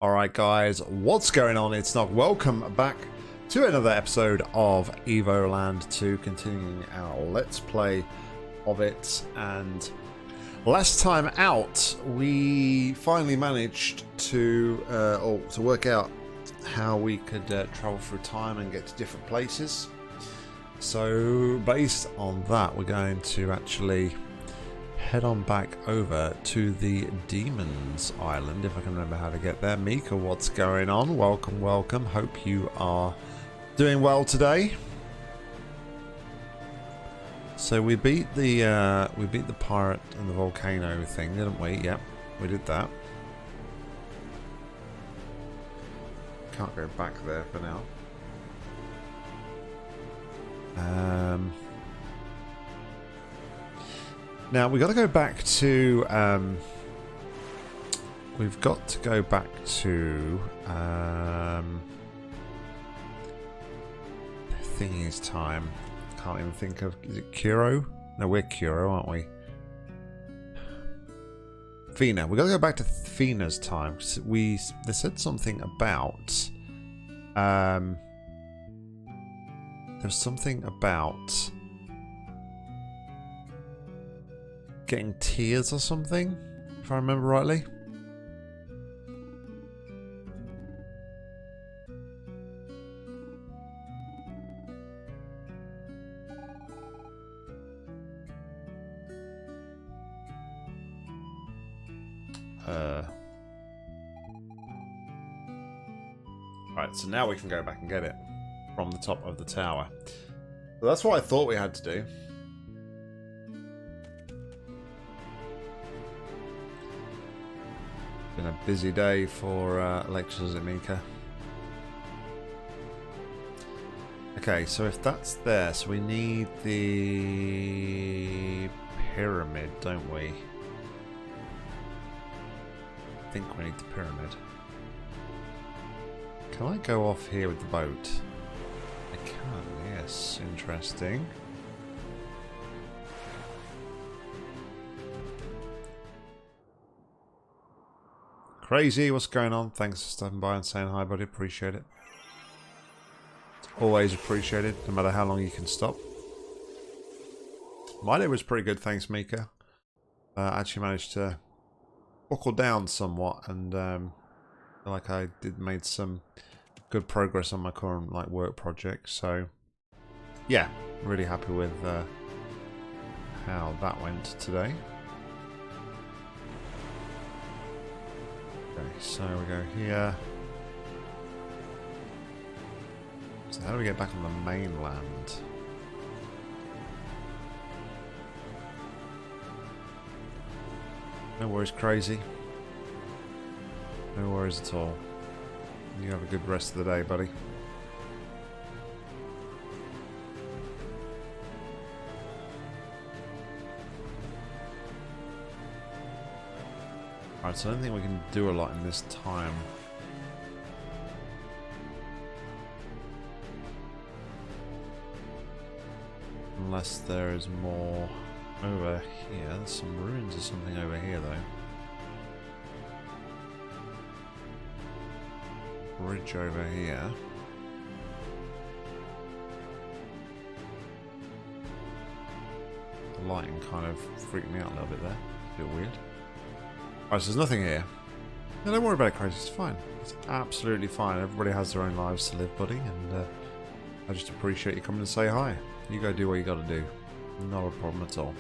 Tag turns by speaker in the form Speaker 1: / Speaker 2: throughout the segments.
Speaker 1: Alright guys, what's going on? It's Nock. Welcome back to another episode of Evoland 2, continuing our Let's Play of it. And last time out, we finally managed to work out how we could travel through time and get to different places. So based on that, we're going to actually head on back over to the Demons Island, if I can remember how to get there. Mika, what's going on? Welcome, welcome. Hope you are doing well today. So we beat the pirate and the volcano thing, didn't we? Yep, we did that. Can't go back there for now. Now we've got to go back to thingy's time. Can't even think of, is it Kuro? No, we're Kuro, aren't we? Fina. We've got to go back to Fina's time. They said something about there's something about getting tears or something, if I remember rightly. Right, so now we can go back and get it from the top of the tower. So that's what I thought we had to do. Been a busy day for lectures at Mika. Okay, so if that's there, so we need the pyramid, don't we? I think we need the pyramid. Can I go off here with the boat? I can, yes. Interesting. Crazy, what's going on? Thanks for stopping by and saying hi, buddy. Appreciate it. It's always appreciated, no matter how long you can stop. My day was pretty good, thanks, Mika. Actually managed to buckle down somewhat, and feel like I made some good progress on my current work project. So, yeah, really happy with how that went today. Okay, so we go here. So how do we get back on the mainland? No worries, crazy. No worries at all. You have a good rest of the day, buddy. Alright, so I don't think we can do a lot in this time. Unless there is more over here. There's some ruins or something over here, though. Bridge over here. The lighting kind of freaked me out a little bit there. A bit weird. Alright, so there's nothing here. No, don't worry about it, Crazy. It's fine. It's absolutely fine. Everybody has their own lives to live, buddy, and I just appreciate you coming to say hi. You go do what you gotta do. Not a problem at all.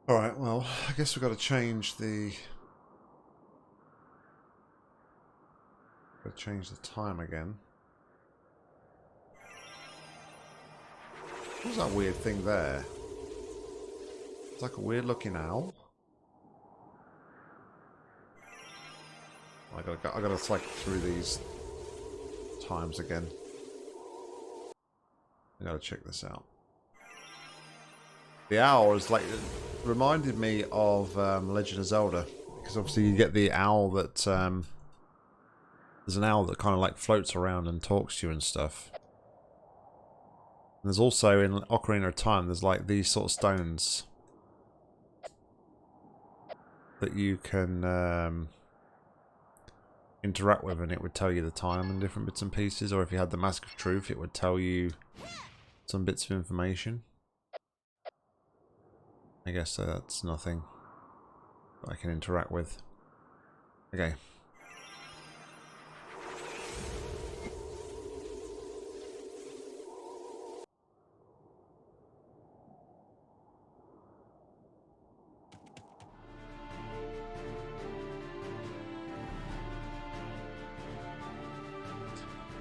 Speaker 1: Alright, well, I guess we've got to change the... Got to change the time again. What's that weird thing there? It's like a weird looking owl. I gotta cycle through these times again. I gotta check this out. The owl is like, it reminded me of Legend of Zelda, because obviously you get the owl that there's an owl that kind of like floats around and talks to you and stuff. There's also in Ocarina of Time, there's like these sort of stones that you can interact with, and it would tell you the time and different bits and pieces. Or if you had the Mask of Truth, it would tell you some bits of information. I guess that's nothing that I can interact with. Okay.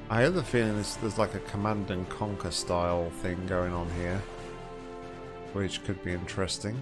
Speaker 1: I have the feeling there's like a Command and Conquer style thing going on here, which could be interesting.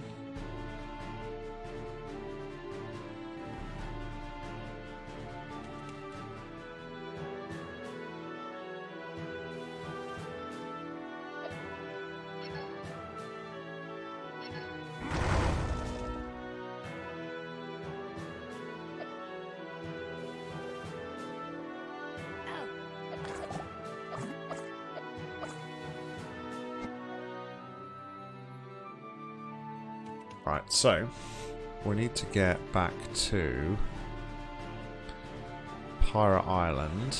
Speaker 1: Right, so we need to get back to Pirate Island.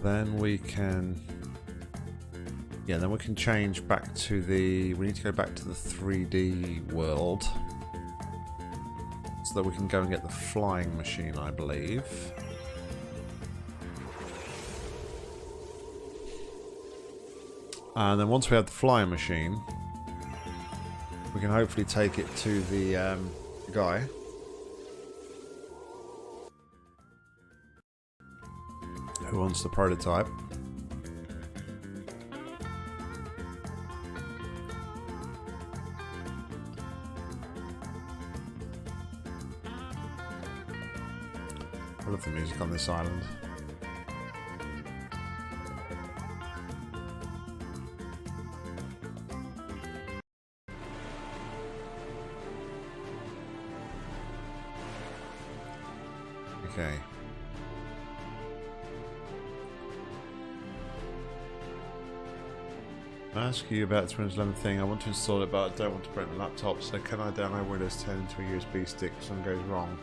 Speaker 1: Then we can... yeah, then we can change back to the... we need to go back to the 3D world. So that we can go and get the flying machine, I believe. And then once we have the flying machine, we can hopefully take it to the guy. Who wants the prototype. I love the music on this island. Okay. I ask you about the Windows 11 thing. I want to install it, but I don't want to break the laptop. So can I download Windows 10 into a USB stick if something goes wrong?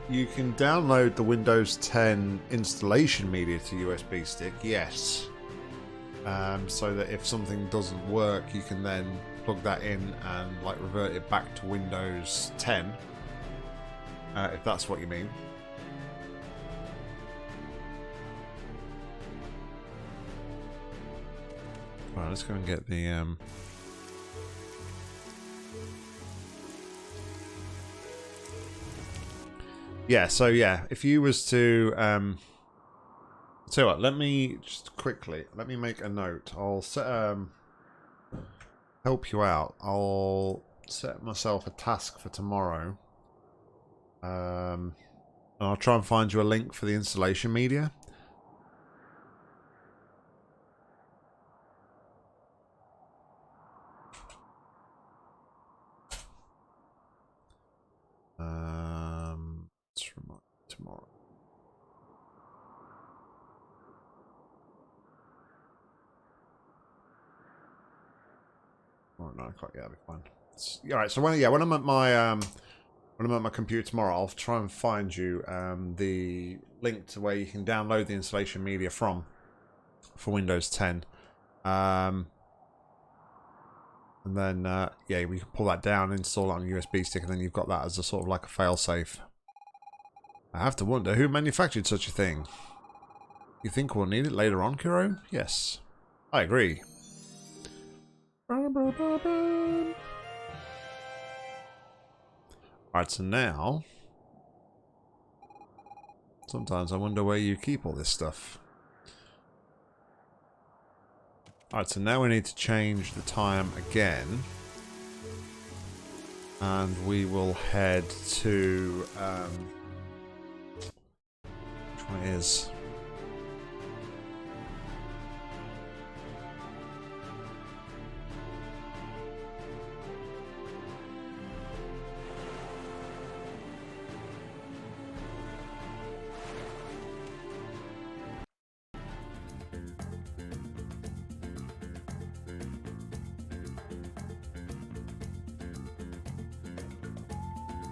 Speaker 1: You can download the Windows 10 installation media to USB stick, yes. So that if something doesn't work, you can then plug that in and like revert it back to Windows 10, if that's what you mean. Right, let's go and get the yeah, so yeah, if you was to so what, let me just quickly make a note. I'll set help you out. I'll set myself a task for tomorrow. And I'll try and find you a link for the installation media. Let's remind tomorrow. Or 9 o'clock, yeah, that'll be fine. All right, so when I'm at my computer tomorrow, I'll try and find you the link to where you can download the installation media from for Windows 10. And then yeah, we can pull that down, install it on a USB stick, and then you've got that as a sort of like a failsafe. I have to wonder who manufactured such a thing. You think we'll need it later on, Kuro? Yes, I agree. Alright, so now sometimes I wonder where you keep all this stuff. Alright, so now we need to change the time again. And we will head to which one is?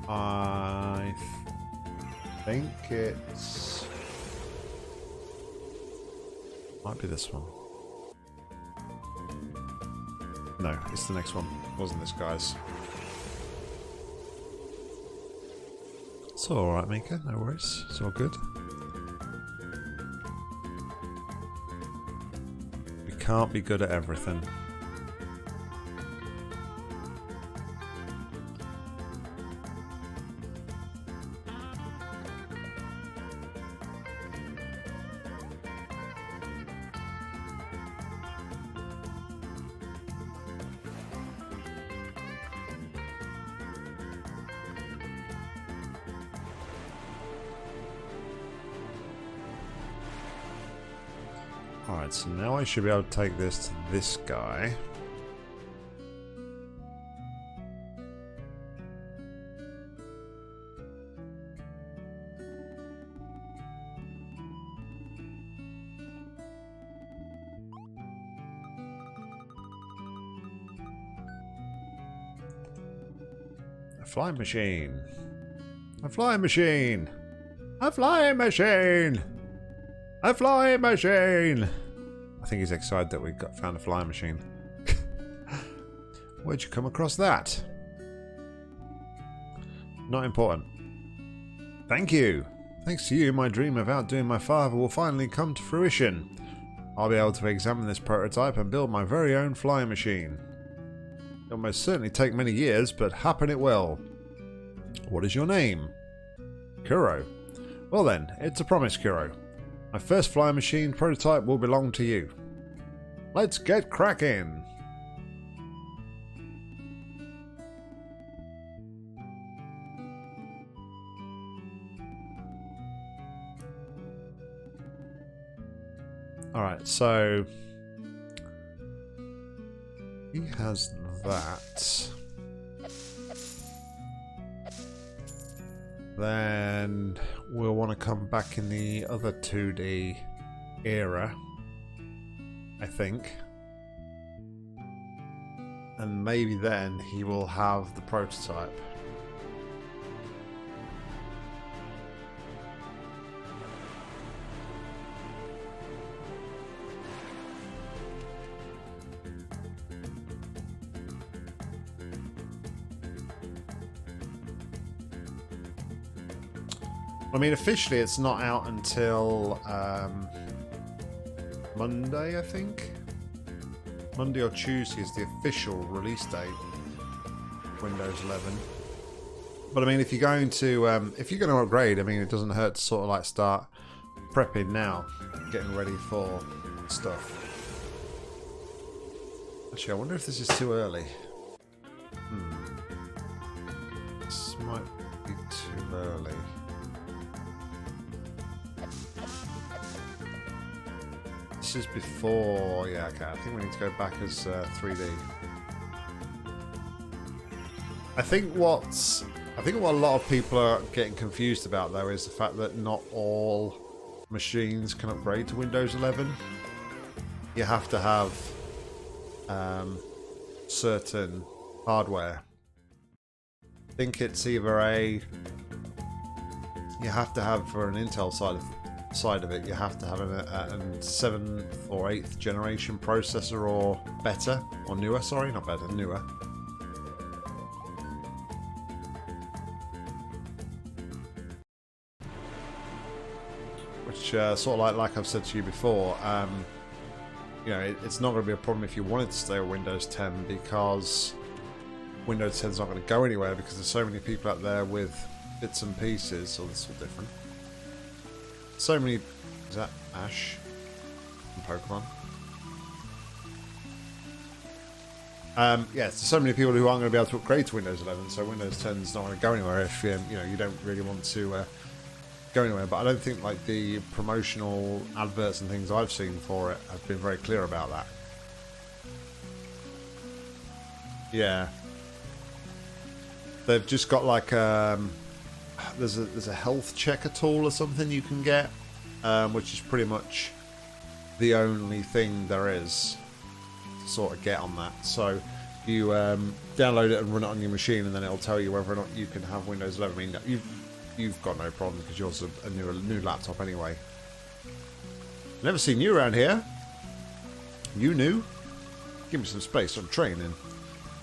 Speaker 1: I think it's... might be this one. No, it's the next one. It wasn't this guy's. It's alright, Mika. No worries. It's all good. We can't be good at everything. Alright, so now I should be able to take this to this guy. A flying machine. A flying machine. A flying machine. A flying machine! I think he's excited that we found a flying machine. Where'd you come across that? Not important. Thank you! Thanks to you, my dream of outdoing my father will finally come to fruition. I'll be able to examine this prototype and build my very own flying machine. It'll most certainly take many years, but happen it will. What is your name? Kuro. Well then, it's a promise, Kuro. My first flying machine prototype will belong to you. Let's get cracking! Alright, so... he has that. Then we'll want to come back in the other 2D era, I think. And maybe then he will have the prototype. I mean, officially it's not out until Monday, I think. Monday or Tuesday is the official release date. Windows 11. But I mean, if you're going to upgrade, I mean, it doesn't hurt to sort of like start prepping now, getting ready for stuff. Actually, I wonder if this is too early. This might be too early. This is before, yeah, okay, I think we need to go back as 3D. I think what a lot of people are getting confused about though is the fact that not all machines can upgrade to Windows 11. You have to have certain hardware. I think it's either you have to have, for an Intel side of it, you have to have a 7th or 8th generation processor or better, or newer, sorry, not better, newer. Which sort of like I've said to you before, you know, it's not going to be a problem if you wanted to stay with Windows 10, because Windows 10 is not going to go anywhere because there's so many people out there with bits and pieces. So this is different. So many... is that Ash from Pokemon? Yeah, so many people who aren't going to be able to upgrade to Windows 11, so Windows 10 is not going to go anywhere if you know, you don't really want to go anywhere. But I don't think like the promotional adverts and things I've seen for it have been very clear about that. Yeah, they've just got like there's a health checker tool or something you can get, which is pretty much the only thing there is to sort of get on that. So You download it and run it on your machine, and then it'll tell you whether or not you can have Windows 11. I mean, you've got no problem because yours is a new laptop anyway. Never seen you around here. You new? Give me some space. I'm training.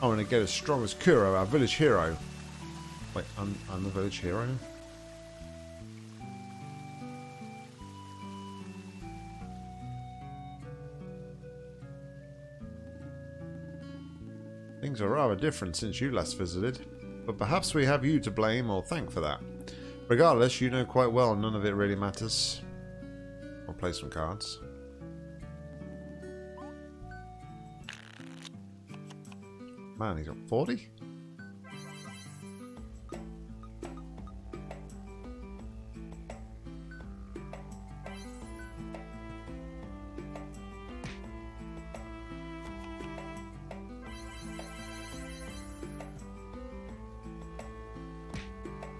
Speaker 1: I want to get as strong as Kuro, our village hero. Wait, I'm the village hero? Things are rather different since you last visited, but perhaps we have you to blame or thank for that. Regardless, you know quite well none of it really matters. I'll play some cards. Man, he's got 40?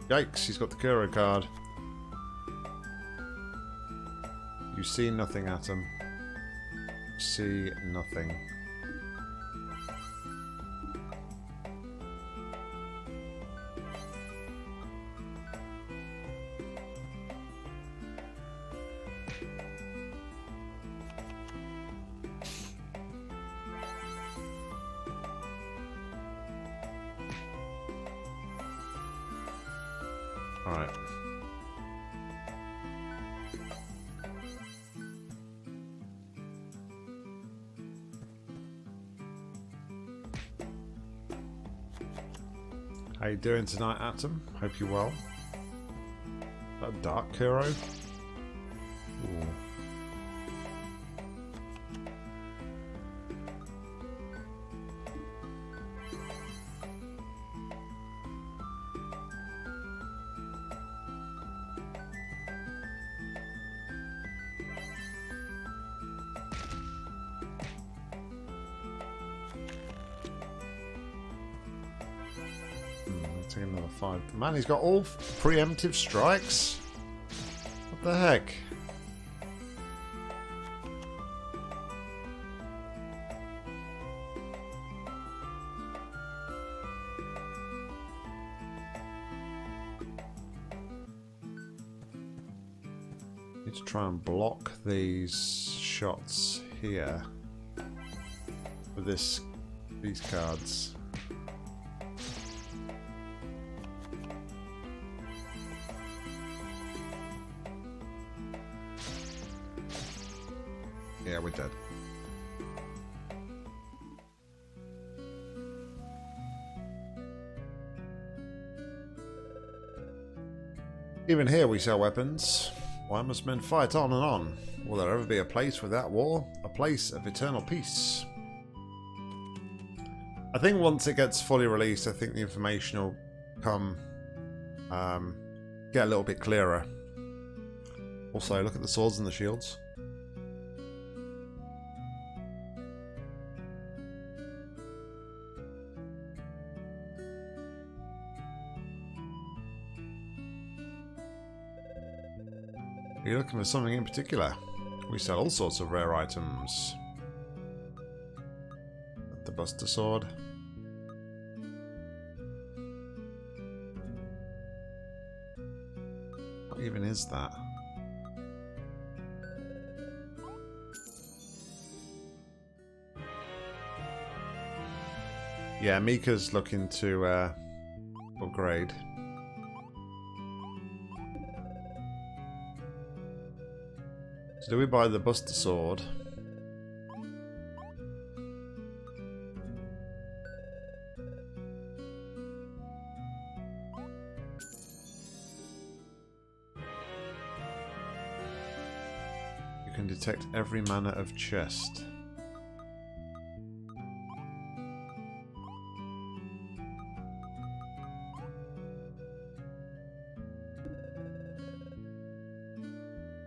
Speaker 1: Yikes, he's got the Kuro card. You see nothing, Atom. See nothing. Alright. How you doing tonight, Atom? Hope you're well. Is that a dark Kuro? Ooh. Take another 5. Man, he's got all preemptive strikes. What the heck? Need to try and block these shots here with these cards. Yeah, we're dead. Even here we sell weapons. Why must men fight on and on? Will there ever be a place without war? A place of eternal peace? I think once it gets fully released, I think the information will come, get a little bit clearer. Also, look at the swords and the shields. Are you looking for something in particular? We sell all sorts of rare items. The Buster Sword. What even is that? Yeah, Mika's looking to upgrade. So do we buy the Buster Sword? You can detect every manner of chest.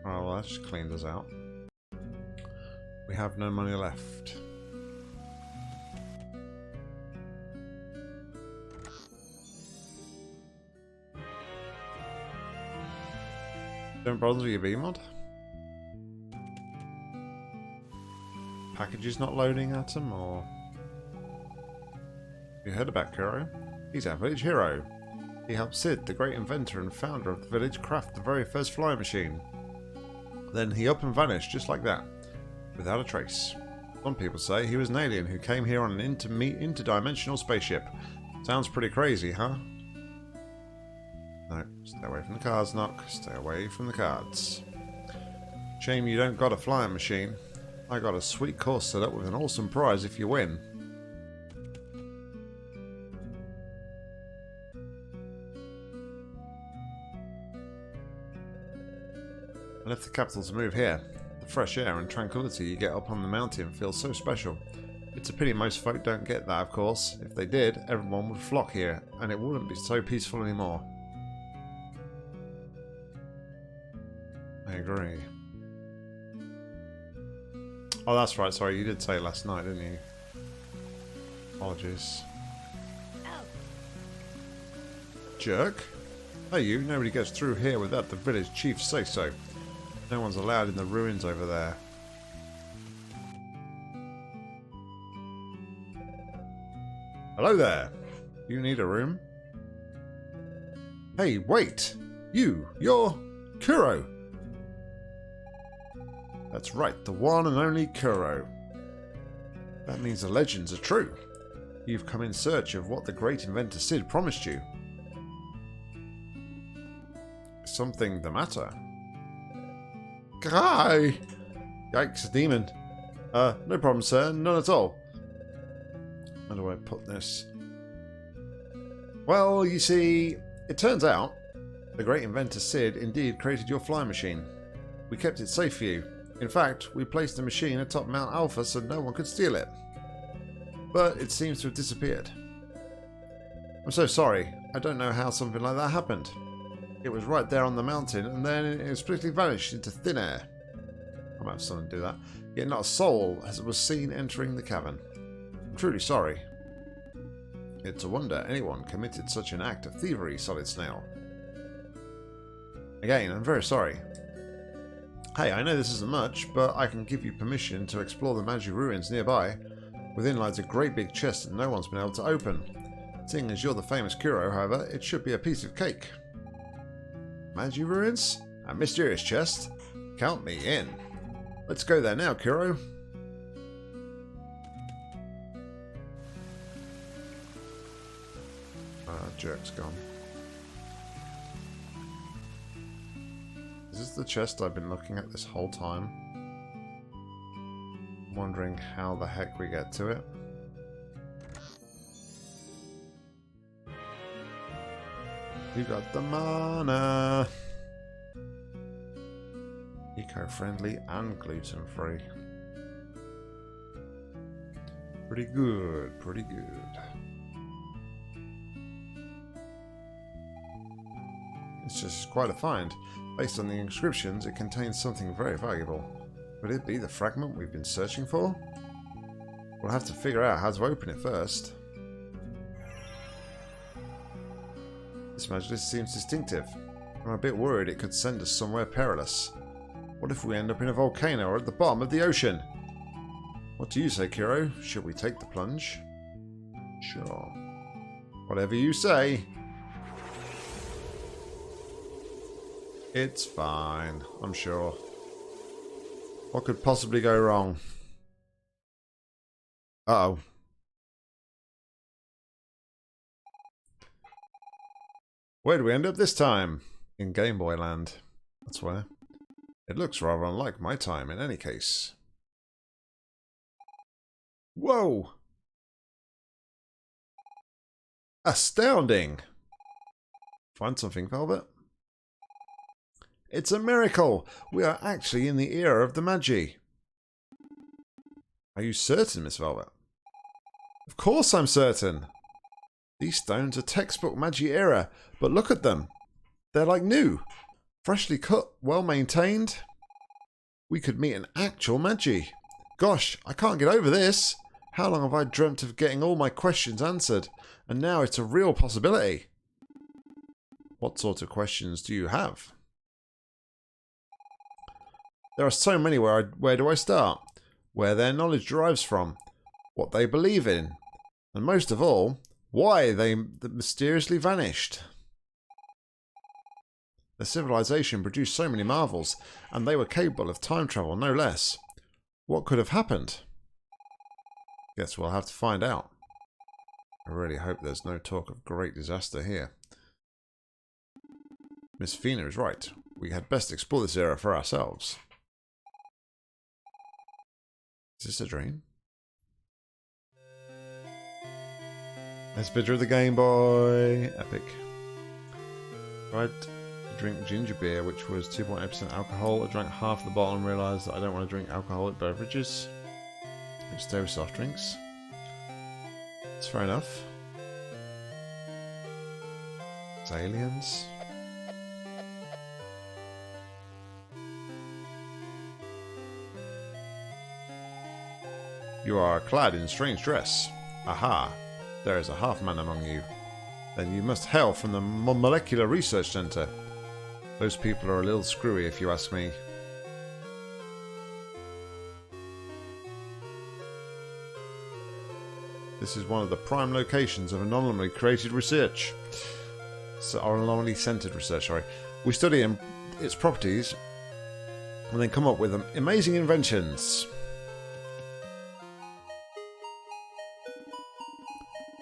Speaker 1: Oh, well, that just cleaned us out. We have no money left. Don't bother with your B-mod? Packages not loading, Atom, or... You heard about Kuro? He's our village hero. He helped Sid, the great inventor and founder of the village, craft the very first flying machine. Then he up and vanished just like that, without a trace. Some people say he was an alien who came here on an interdimensional spaceship. Sounds pretty crazy, huh? No, stay away from the cards, Nock. Stay away from the cards. Shame you don't got a flying machine. I got a sweet course set up with an awesome prize if you win. I left the capital to move here. The fresh air and tranquility you get up on the mountain feels so special. It's a pity most folk don't get that, of course. If they did, everyone would flock here, and it wouldn't be so peaceful anymore. I agree. Oh, that's right. Sorry, you did say last night, didn't you? Apologies. Jerk. Hey you, nobody gets through here without the village chief say so. No one's allowed in the ruins over there. Hello there. You need a room? Hey, wait! You're Kuro! That's right, the one and only Kuro. That means the legends are true. You've come in search of what the great inventor Sid promised you. Is something the matter? Hi! Yikes, a demon. No problem, sir. None at all. How do I put this? Well, you see, it turns out the great inventor Sid indeed created your flying machine. We kept it safe for you. In fact, we placed the machine atop Mount Alpha so no one could steal it. But it seems to have disappeared. I'm so sorry. I don't know how something like that happened. It was right there on the mountain, and then it inexplicably vanished into thin air. I might have someone do that. Yet not a soul was seen entering the cavern. I'm truly sorry. It's a wonder anyone committed such an act of thievery, Solid Snail. Again, I'm very sorry. Hey, I know this isn't much, but I can give you permission to explore the Magi ruins nearby. Within lies a great big chest that no one's been able to open. Seeing as you're the famous Kuro, however, it should be a piece of cake. Magi ruins? A mysterious chest? Count me in. Let's go there now, Kuro. Jerk's gone. Is this the chest I've been looking at this whole time? I'm wondering how the heck we get to it. You got the mana. Eco-friendly and gluten-free. Pretty good, pretty good. It's just quite a find. Based on the inscriptions, it contains something very valuable. Could it be the fragment we've been searching for? We'll have to figure out how to open it first. This Majlis seems distinctive. I'm a bit worried it could send us somewhere perilous. What if we end up in a volcano or at the bottom of the ocean? What do you say, Kuro? Should we take the plunge? Sure. Whatever you say. It's fine, I'm sure. What could possibly go wrong? Uh-oh. Where do we end up this time? In Game Boy Land. That's where. It looks rather unlike my time in any case. Whoa! Astounding! Find something, Velvet? It's a miracle! We are actually in the era of the Magi. Are you certain, Miss Velvet? Of course I'm certain! These stones are textbook Magi era, but look at them. They're like new. Freshly cut, well maintained. We could meet an actual Magi. Gosh, I can't get over this. How long have I dreamt of getting all my questions answered? And now it's a real possibility. What sort of questions do you have? There are so many. Where do I start? Where their knowledge derives from? What they believe in? And most of all, why they mysteriously vanished. The civilization produced so many marvels, and they were capable of time travel, no less. What could have happened? Guess we'll have to find out. I really hope there's no talk of great disaster here. Miss Fina is right. We had best explore this area for ourselves. Is this a dream? Nice picture of the Game Boy. Epic. Tried to drink ginger beer, which was 2.8% alcohol. I drank half the bottle and realised that I don't want to drink alcoholic beverages. Let's stay with soft drinks. That's fair enough. It's aliens. You are clad in strange dress. Aha! There is a half-man among you. Then you must hail from the Molecular Research Center. Those people are a little screwy, if you ask me. This is one of the prime locations of anomaly created research. Or anomaly centered research, sorry. We study its properties and then come up with amazing inventions.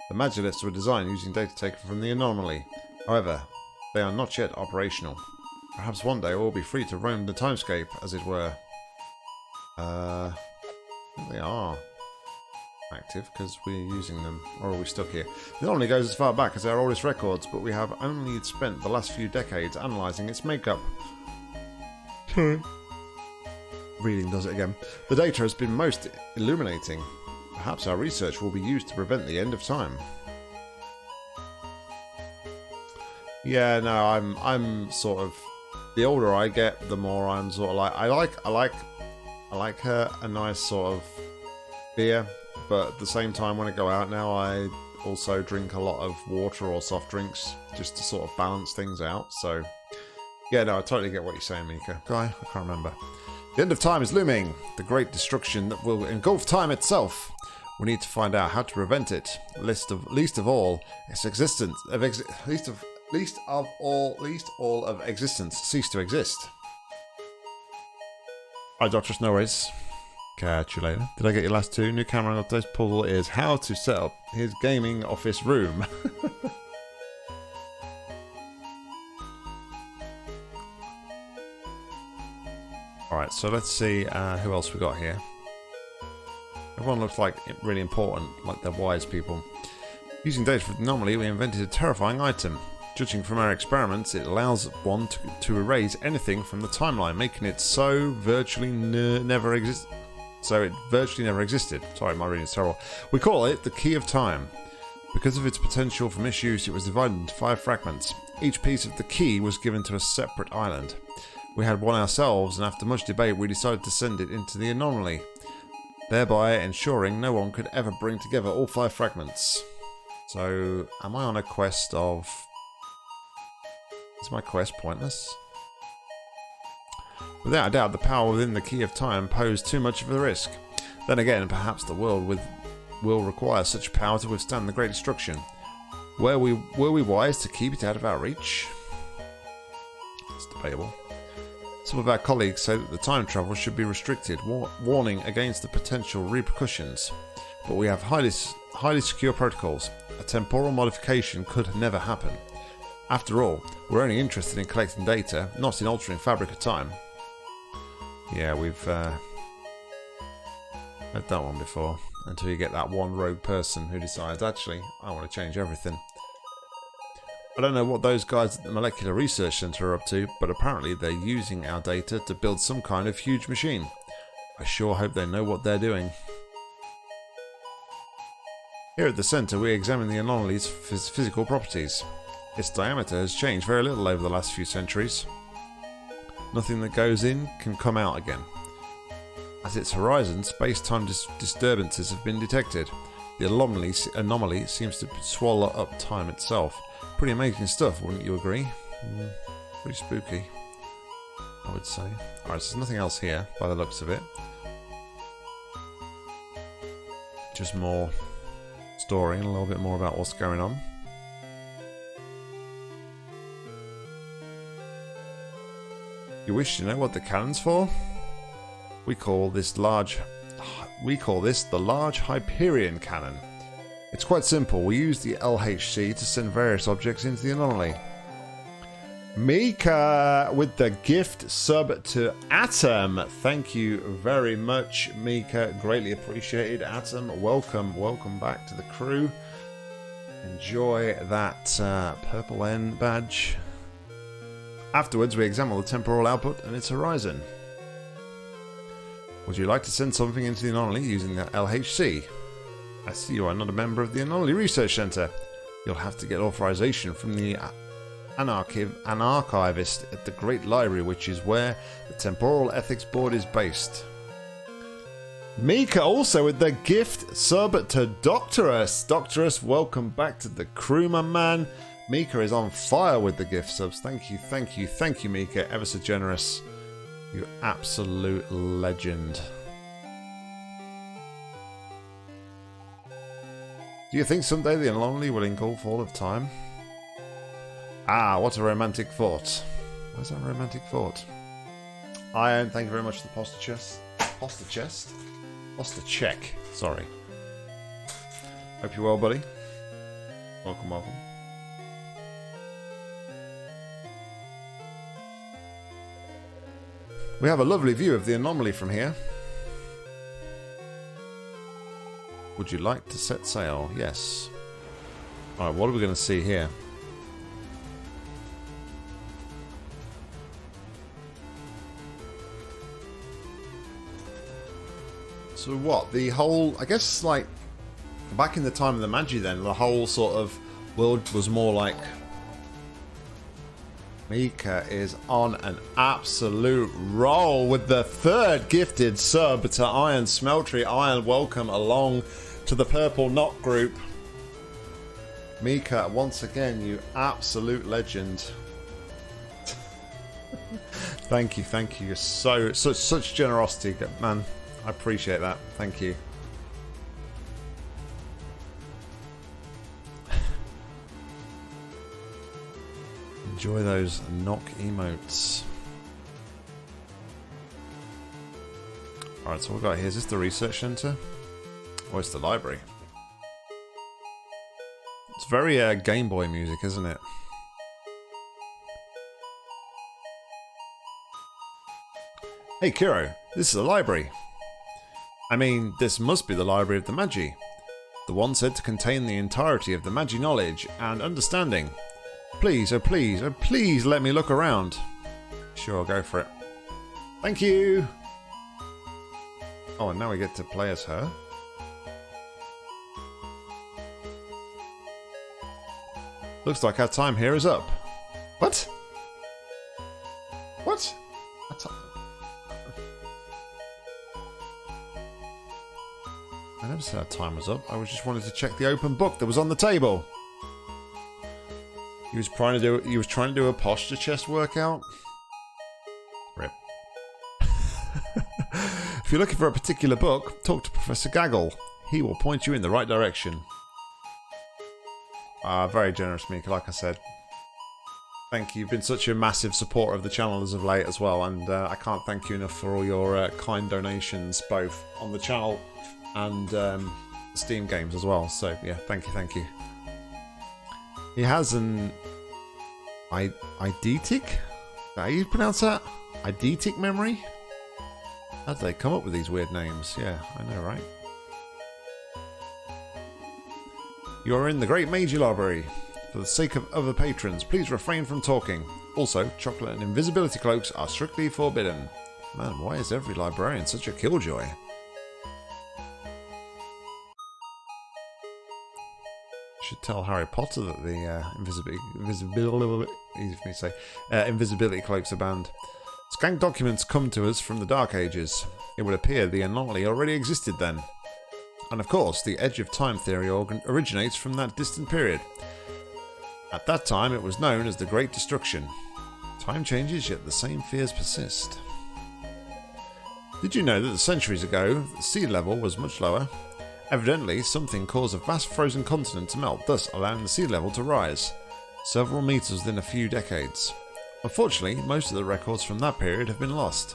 Speaker 1: The Magi lifts were designed using data taken from the anomaly. However, they are not yet operational. Perhaps one day we'll be free to roam the timescape, as it were. They are active because we're using them, or are we stuck here? The anomaly goes as far back as our oldest records, but we have only spent the last few decades analysing its makeup. Reading does it again. The data has been most illuminating. Perhaps our research will be used to prevent the end of time. Yeah, no, I'm sort of, the older I get, the more I'm sort of like, I like a nice sort of beer, but at the same time when I go out now, I also drink a lot of water or soft drinks just to sort of balance things out. So yeah, no, I totally get what you're saying, Mika. I can't remember. The end of time is looming. The great destruction that will engulf time itself. We need to find out how to prevent it. Least of all of existence cease to exist. Alright, Doctor, no worries. Catch you later. Did I get your last two? New camera updates puzzle is how to set up his gaming office room. Alright, so let's see who else we got here. Everyone looks like really important, like they're wise people. Using data from the anomaly, we invented a terrifying item. Judging from our experiments, it allows one to erase anything from the timeline, making it so virtually never existed. Sorry, my reading is terrible. We call it the Key of Time. Because of its potential for misuse, it was divided into 5 fragments. Each piece of the key was given to a separate island. We had one ourselves, and after much debate, we decided to send it into the anomaly, thereby ensuring no one could ever bring together all 5 fragments. So, am I on a quest of... Is my quest pointless? Without a doubt, the power within the Key of Time posed too much of a risk. Then again, perhaps the world will require such power to withstand the Great Destruction. Were we wise to keep it out of our reach? It's debatable. Some of our colleagues say that the time travel should be restricted, warning against the potential repercussions. But we have highly secure protocols. A temporal modification could never happen. After all, we're only interested in collecting data, not in altering fabric of time. Yeah, we've had that one before. Until you get that one rogue person who decides, actually, I want to change everything. I don't know what those guys at the Molecular Research Center are up to, but apparently they're using our data to build some kind of huge machine. I sure hope they know what they're doing. Here at the center, we examine the anomaly's physical properties. Its diameter has changed very little over the last few centuries. Nothing that goes in can come out again. At its horizon, space-time disturbances have been detected. The anomaly seems to swallow up time itself. Pretty amazing stuff, wouldn't you agree? Pretty spooky, I would say. Alright, so there's nothing else here, by the looks of it. Just more story and a little bit more about what's going on. You wish to know what the cannon's for? We call this the large Hyperion cannon. It's quite simple. We use the LHC to send various objects into the anomaly. Mika with the gift sub to Atom. Thank you very much, Mika. Greatly appreciated. Atom, welcome back to the crew. Enjoy that purple N badge. Afterwards, we examine the temporal output and its horizon. Would you like to send something into the anomaly using the LHC? I see you are not a member of the Anomaly Research Center. You'll have to get authorization from the an archivist at the Great Library, which is where the Temporal Ethics Board is based. Mika also with the gift sub to Doctorus. Doctorus, welcome back to the crew, my man. Mika is on fire with the gift subs. Thank you, Mika. Ever so generous. You absolute legend. Do you think someday the anomaly will engulf all of time? Ah, what a romantic thought. Where's that romantic thought? Iron, thank you very much for the pasta chest. Pasta chest? Pasta check. Sorry. Hope you're well, buddy. Welcome. We have a lovely view of the anomaly from here. Would you like to set sail? Yes. Alright, what are we going to see here? So what? The whole, I guess, like, back in the time of the Magi then, the whole sort of world was more like... Mika is on an absolute roll with the third gifted sub to Iron Smeltery. Iron, welcome along to the Purple Nock group. Mika, once again, you absolute legend. Thank you. You're such generosity, man. I appreciate that. Thank you. Enjoy those Nock emotes. Alright, so what we've got here, is this the research center? Or it's the library? It's very Game Boy music, isn't it? Hey Kiro, this is a library. I mean, this must be the library of the Magi. The one said to contain the entirety of the Magi knowledge and understanding. Please, oh please let me look around. Sure, I'll go for it. Thank you! Oh, and now we get to play as her. Looks like our time here is up. What? What? I never said our time was up. I was just wanted to check the open book that was on the table. He was trying to do a posture chest workout. Rip. If you're looking for a particular book, talk to Professor Gaggle. He will point you in the right direction. Very generous, Mika, like I said. Thank you. You've been such a massive supporter of the channel as of late as well, and I can't thank you enough for all your kind donations, both on the channel and Steam games as well. So yeah, thank you. He has an eidetic? How do you pronounce that? Eidetic memory? How do they come up with these weird names? Yeah, I know, right? You are in the Great Magi Library. For the sake of other patrons, please refrain from talking. Also, chocolate and invisibility cloaks are strictly forbidden. Man, why is every librarian such a killjoy? Should tell Harry Potter that the invisibility cloaks are banned. Scanned documents come to us from the Dark Ages. It would appear the anomaly already existed then. And of course, the Edge of Time theory originates from that distant period. At that time, it was known as the Great Destruction. Time changes, yet the same fears persist. Did you know that centuries ago, the sea level was much lower, Evidently, something caused a vast frozen continent to melt, thus allowing the sea level to rise several meters within a few decades. Unfortunately, most of the records from that period have been lost.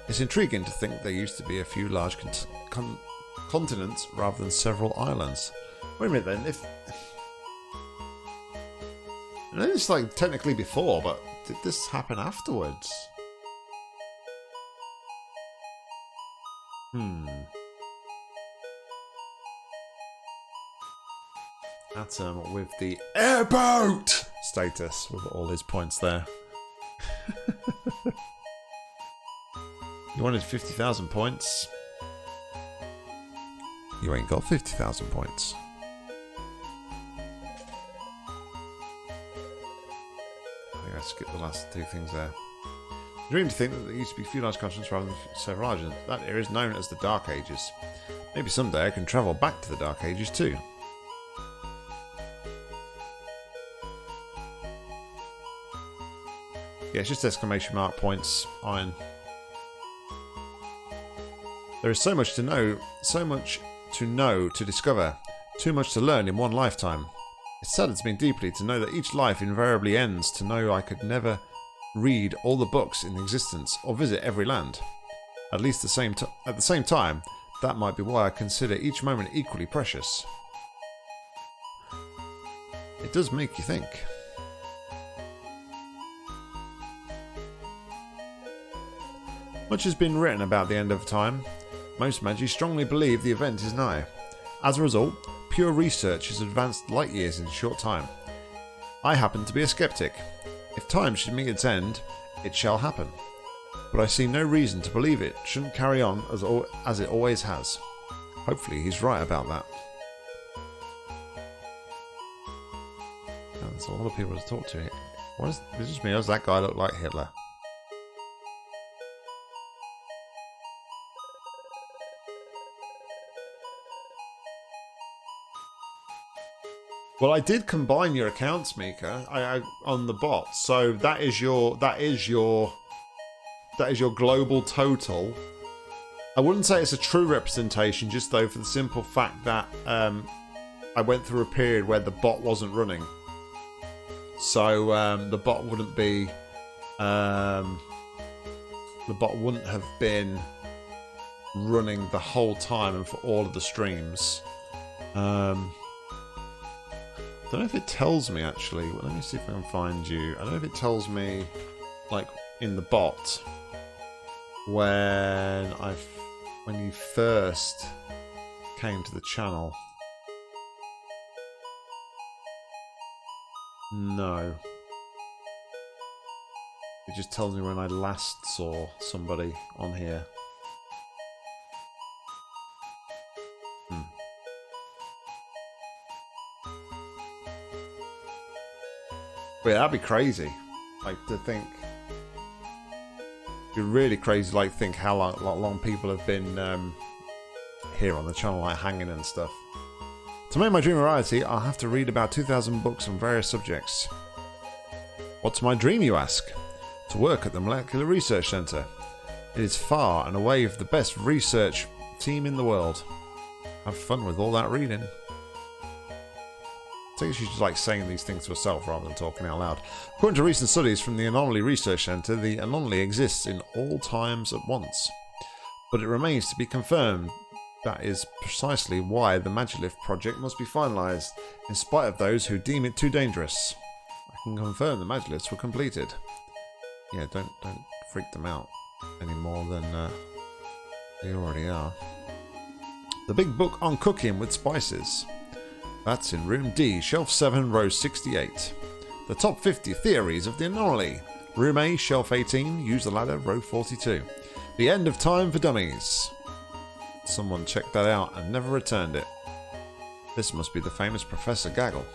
Speaker 1: It's intriguing to think there used to be a few large continents rather than several islands. Wait a minute then, if... I know it's like technically before, but did this happen afterwards? Atom with the airboat status with all his points there. You wanted 50,000 points. You ain't got 50,000 points. I think I skipped the last two things there. Dream to think that there used to be few large continents rather than several large. That era is known as the Dark Ages. Maybe someday I can travel back to the Dark Ages too. Yeah, it's just exclamation mark points, Iron. There is so much to know, to discover, too much to learn in one lifetime. It saddens me deeply to know that each life invariably ends, to know I could never read all the books in existence or visit every land. At least at the same time, that might be why I consider each moment equally precious. It does make you think. Much has been written about the end of time. Most Magi strongly believe the event is nigh. As a result, pure research has advanced light years in a short time. I happen to be a skeptic. If time should meet its end, it shall happen. But I see no reason to believe it shouldn't carry on as it always has. Hopefully he's right about that. That's a lot of people to talk to. What is this? Just me? Does that guy look like Hitler? Well, I did combine your accounts, Mika, on the bot. So that is your global total. I wouldn't say it's a true representation, just though for the simple fact that I went through a period where the bot wasn't running. So the bot wouldn't be the bot wouldn't have been running the whole time and for all of the streams. I don't know if it tells me actually. Well, let me see if I can find you. I don't know if it tells me, like in the bot, when you first came to the channel. No. It just tells me when I last saw somebody on here. But yeah, that'd be crazy. Like to think, it'd be really crazy. Like think how long people have been here on the channel, like hanging and stuff. To make my dream a reality, I'll have to read about 2,000 books on various subjects. What's my dream, you ask? To work at the Molecular Research Centre. It is far and away the best research team in the world. Have fun with all that reading. I think she's just like saying these things to herself rather than talking out loud. According to recent studies from the Anomaly Research Centre, the anomaly exists in all times at once. But it remains to be confirmed. That is precisely why the Magilift project must be finalised, in spite of those who deem it too dangerous. I can confirm the Magilifts were completed. Yeah, don't freak them out any more than they already are. The big book on cooking with spices. That's in room D, shelf 7, row 68. The top 50 theories of the anomaly. Room A, shelf 18, use the ladder, row 42. The end of time for dummies. Someone checked that out and never returned it. This must be the famous Professor Gaggle.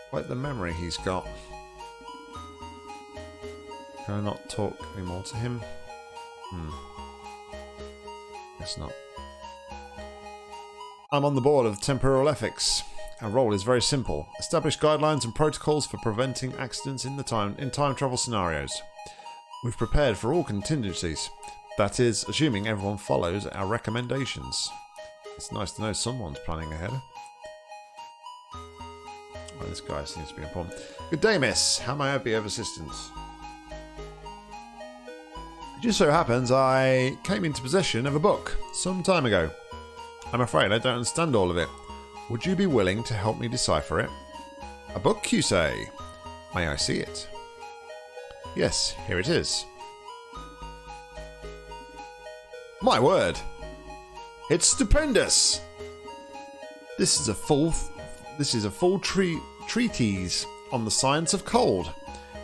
Speaker 1: Quite the memory he's got. Can I not talk anymore to him? Guess not. I'm on the board of Temporal Ethics. Our role is very simple. Establish guidelines and protocols for preventing accidents in time travel scenarios. We've prepared for all contingencies. That is, assuming everyone follows our recommendations. It's nice to know someone's planning ahead. Oh, this guy seems to be important. Good day, miss. How may I be of assistance? It just so happens I came into possession of a book some time ago. I'm afraid I don't understand all of it. Would you be willing to help me decipher it? A book, you say? May I see it? Yes, here it is. My word! It's stupendous! This is a full treatise on the science of cold.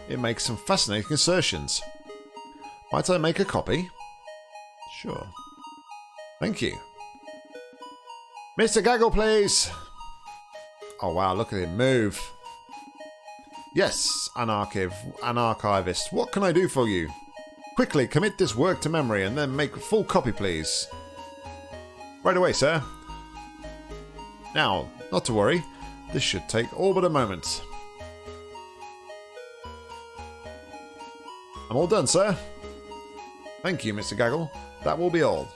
Speaker 1: It makes some fascinating assertions. Might I make a copy? Sure. Thank you. Mr. Gaggle, please! Oh wow, look at him move. Yes, an archivist. What can I do for you? Quickly, commit this work to memory and then make a full copy, please. Right away, sir. Now, not to worry. This should take all but a moment. I'm all done, sir. Thank you, Mr. Gaggle. That will be all.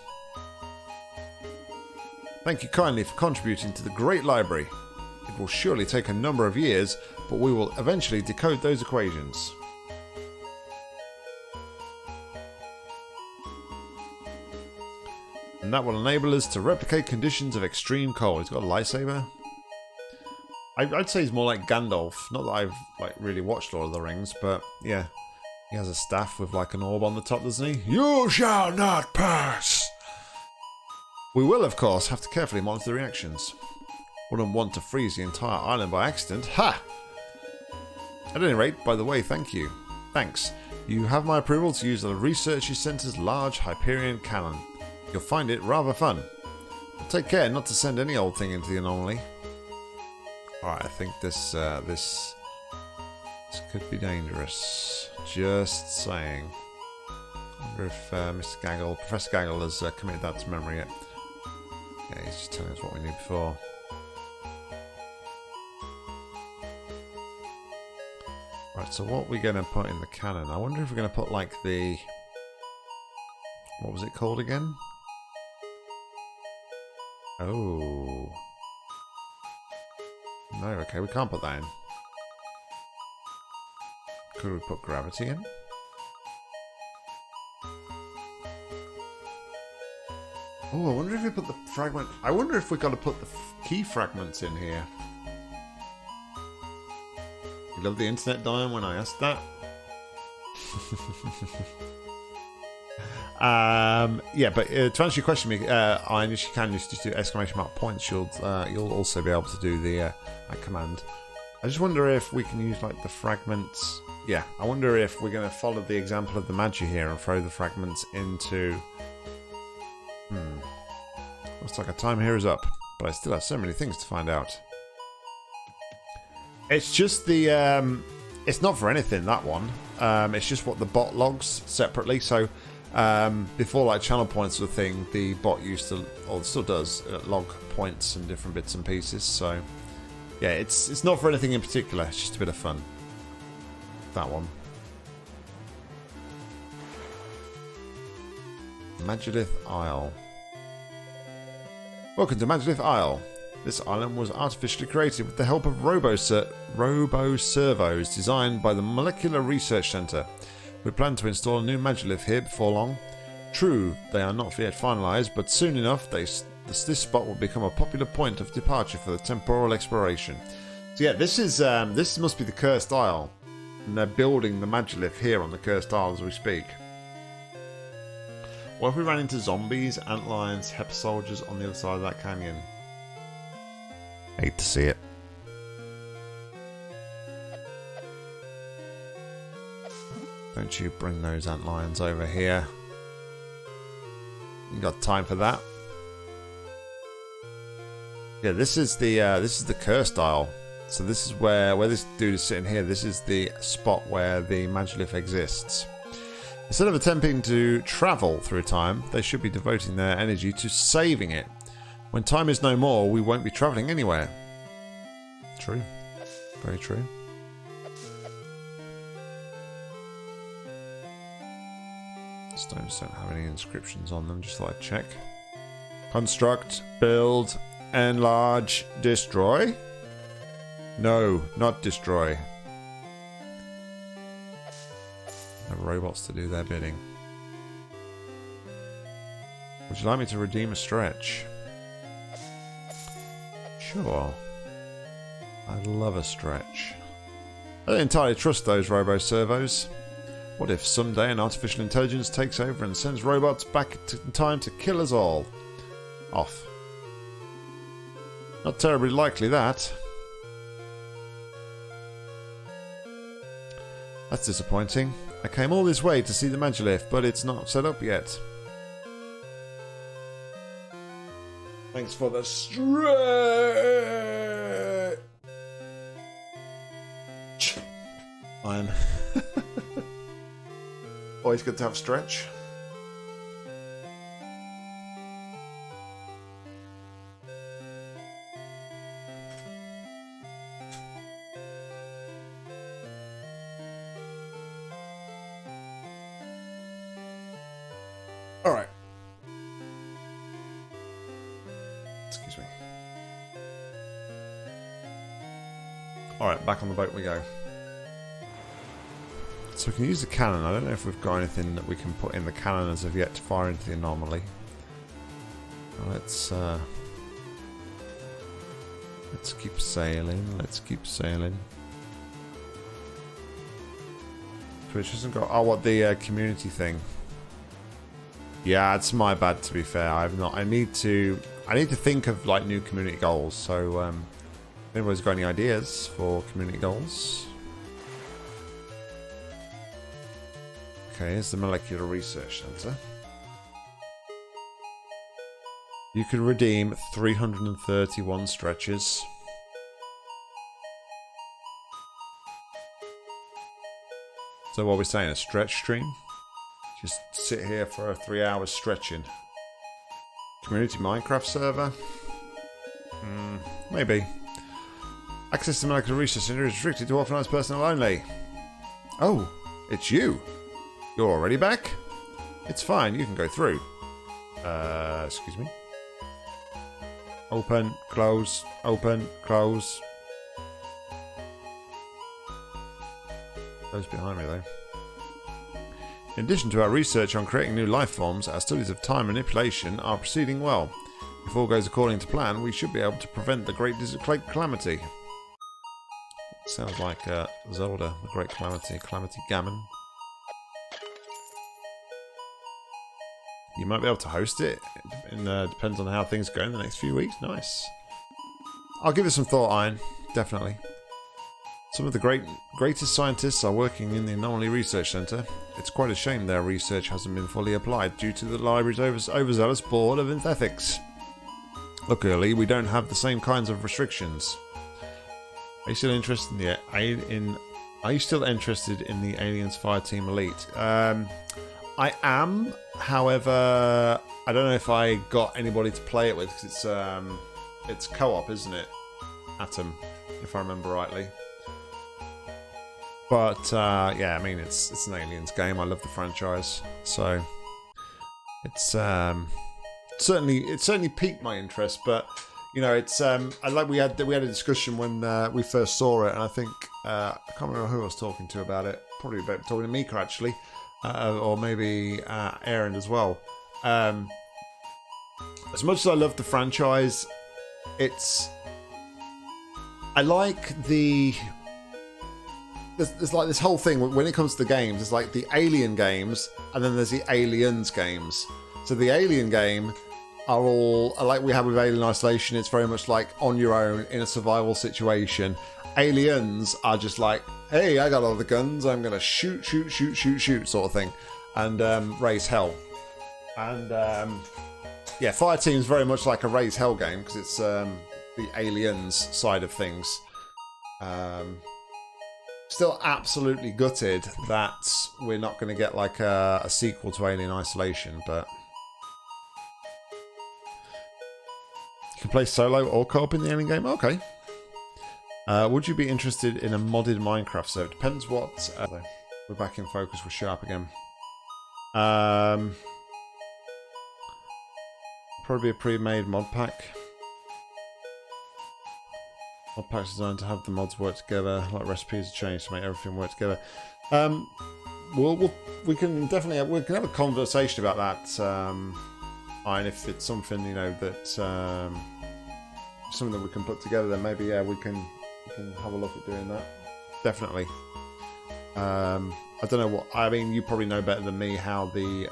Speaker 1: Thank you kindly for contributing to the great library. It will surely take a number of years, but we will eventually decode those equations. And that will enable us to replicate conditions of extreme cold. He's got a lightsaber. I'd say he's more like Gandalf. Not that I've really watched Lord of the Rings, but yeah. He has a staff with like an orb on the top, doesn't he? You shall not pass! We will, of course, have to carefully monitor the reactions. Wouldn't want to freeze the entire island by accident. Ha! At any rate, by the way, thank you. Thanks. You have my approval to use the Research Centre's large Hyperion cannon. You'll find it rather fun. But take care not to send any old thing into the anomaly. Alright, I think this could be dangerous. Just saying. I wonder if Professor Gaggle has committed that to memory yet. Yeah, he's just telling us what we need before. Right, so what are we going to put in the cannon? I wonder if we're going to put like the... What was it called again? Oh. No, okay, we can't put that in. Could we put gravity in? Oh, I wonder if we put the fragment... I wonder if we've got to put the key fragments in here. You love the internet dying when I asked that? Yeah, but to answer your question, Iron, if you can just do exclamation mark points, you'll also be able to do the that command. I just wonder if we can use like the fragments. Yeah, I wonder if we're going to follow the example of the Magi here and throw the fragments into... Looks like our time here is up, but I still have so many things to find out. It's just the... it's not for anything, that one. It's just what the bot logs separately, so... before like channel points were a thing, the bot used to, or still does, log points and different bits and pieces, so... Yeah, it's not for anything in particular, it's just a bit of fun. That one. Magilith Isle. Welcome to Magilith Isle. This island was artificially created with the help of robo-servos designed by the Molecular Research Centre. We plan to install a new Magilith here before long. True, they are not yet finalised, but soon enough this spot will become a popular point of departure for the temporal exploration. So yeah, this must be the Cursed Isle. And they're building the Magilith here on the Cursed Isle as we speak. What if we ran into zombies, antlions, Hep soldiers on the other side of that canyon? Hate to see it. Don't you bring those antlions over here. You got time for that? Yeah, this is the Cursed Isle. So this is where this dude is sitting here. This is the spot where the Magilith exists. Instead of attempting to travel through time, they should be devoting their energy to saving it. When time is no more, we won't be travelling anywhere. True. Very true. Stones don't have any inscriptions on them, just thought I'd check. Construct, build, enlarge, destroy? No, not destroy. Have robots to do their bidding. Would you like me to redeem a stretch? Sure. I love a stretch. I don't entirely trust those robo-servos. What if someday an artificial intelligence takes over and sends robots back in time to kill us all? Off. Not terribly likely, that. That's disappointing. I came all this way to see the Magi lift, but it's not set up yet. Thanks for the stretch. Iron. Always good to have a stretch. All right. Excuse me. All right, back on the boat we go. So we can use the cannon. I don't know if we've got anything that we can put in the cannon as of yet to fire into the anomaly. Let's keep sailing. Let's keep sailing. Which hasn't got. Oh, what, the community thing? Yeah, it's my bad, to be fair. I've not. I need to think of like new community goals. So, if anybody's got any ideas for community goals? Okay, here's the Molecular Research Center. You can redeem 331 stretches. So what are we saying? A stretch stream? Just sit here for 3 hours stretching. Community Minecraft server? Maybe. Access to Molecular Research Center is restricted to authorized personnel only. Oh, it's you. You're already back? It's fine, you can go through. Excuse me. Open, close, open, close. Close behind me though. In addition to our research on creating new life forms, our studies of time manipulation are proceeding well. If all goes according to plan, we should be able to prevent the Great Calamity. Sounds like Zelda, the Great Calamity, Calamity Gammon. You might be able to host it. It depends on how things go in the next few weeks. Nice. I'll give it some thought, Iron. Definitely. Some of the greatest scientists are working in the Anomaly Research Center. It's quite a shame their research hasn't been fully applied due to the library's overzealous board of ethics. Luckily, we don't have the same kinds of restrictions. Are you still interested Are you still interested in the Aliens Fireteam Elite? I am. However, I don't know if I got anybody to play it with because it's co-op, isn't it? Atom, if I remember rightly. But yeah, I mean it's an Aliens game. I love the franchise, so it's certainly piqued my interest. But you know, it's I like we had a discussion when we first saw it, and I think I can't remember who I was talking to about it. Probably about talking to Mika actually, or maybe Aaron as well. As much as I love the franchise, I like the. There's like this whole thing when it comes to the games. It's like the Alien games, and then there's the Aliens games. So the Alien game are like we have with Alien Isolation. It's very much like on your own in a survival situation. Aliens are just like, hey, I got all the guns. I'm gonna shoot sort of thing, and raise hell. And yeah, Fireteam's very much like a raise hell game because it's the Aliens side of things. Still absolutely gutted that we're not going to get like a sequel to Alien Isolation, but you can play solo or co-op in the Alien game. Okay. Would you be interested in a modded Minecraft server? Depends what. We're back in focus with Sharp again. Probably a pre-made mod pack. Mod packs designed to have the mods work together, like recipes changed to make everything work together. We can definitely have a conversation about that. And if it's something that something that we can put together, then maybe we can have a look at doing that. Definitely. I don't know what I mean. You probably know better than me how the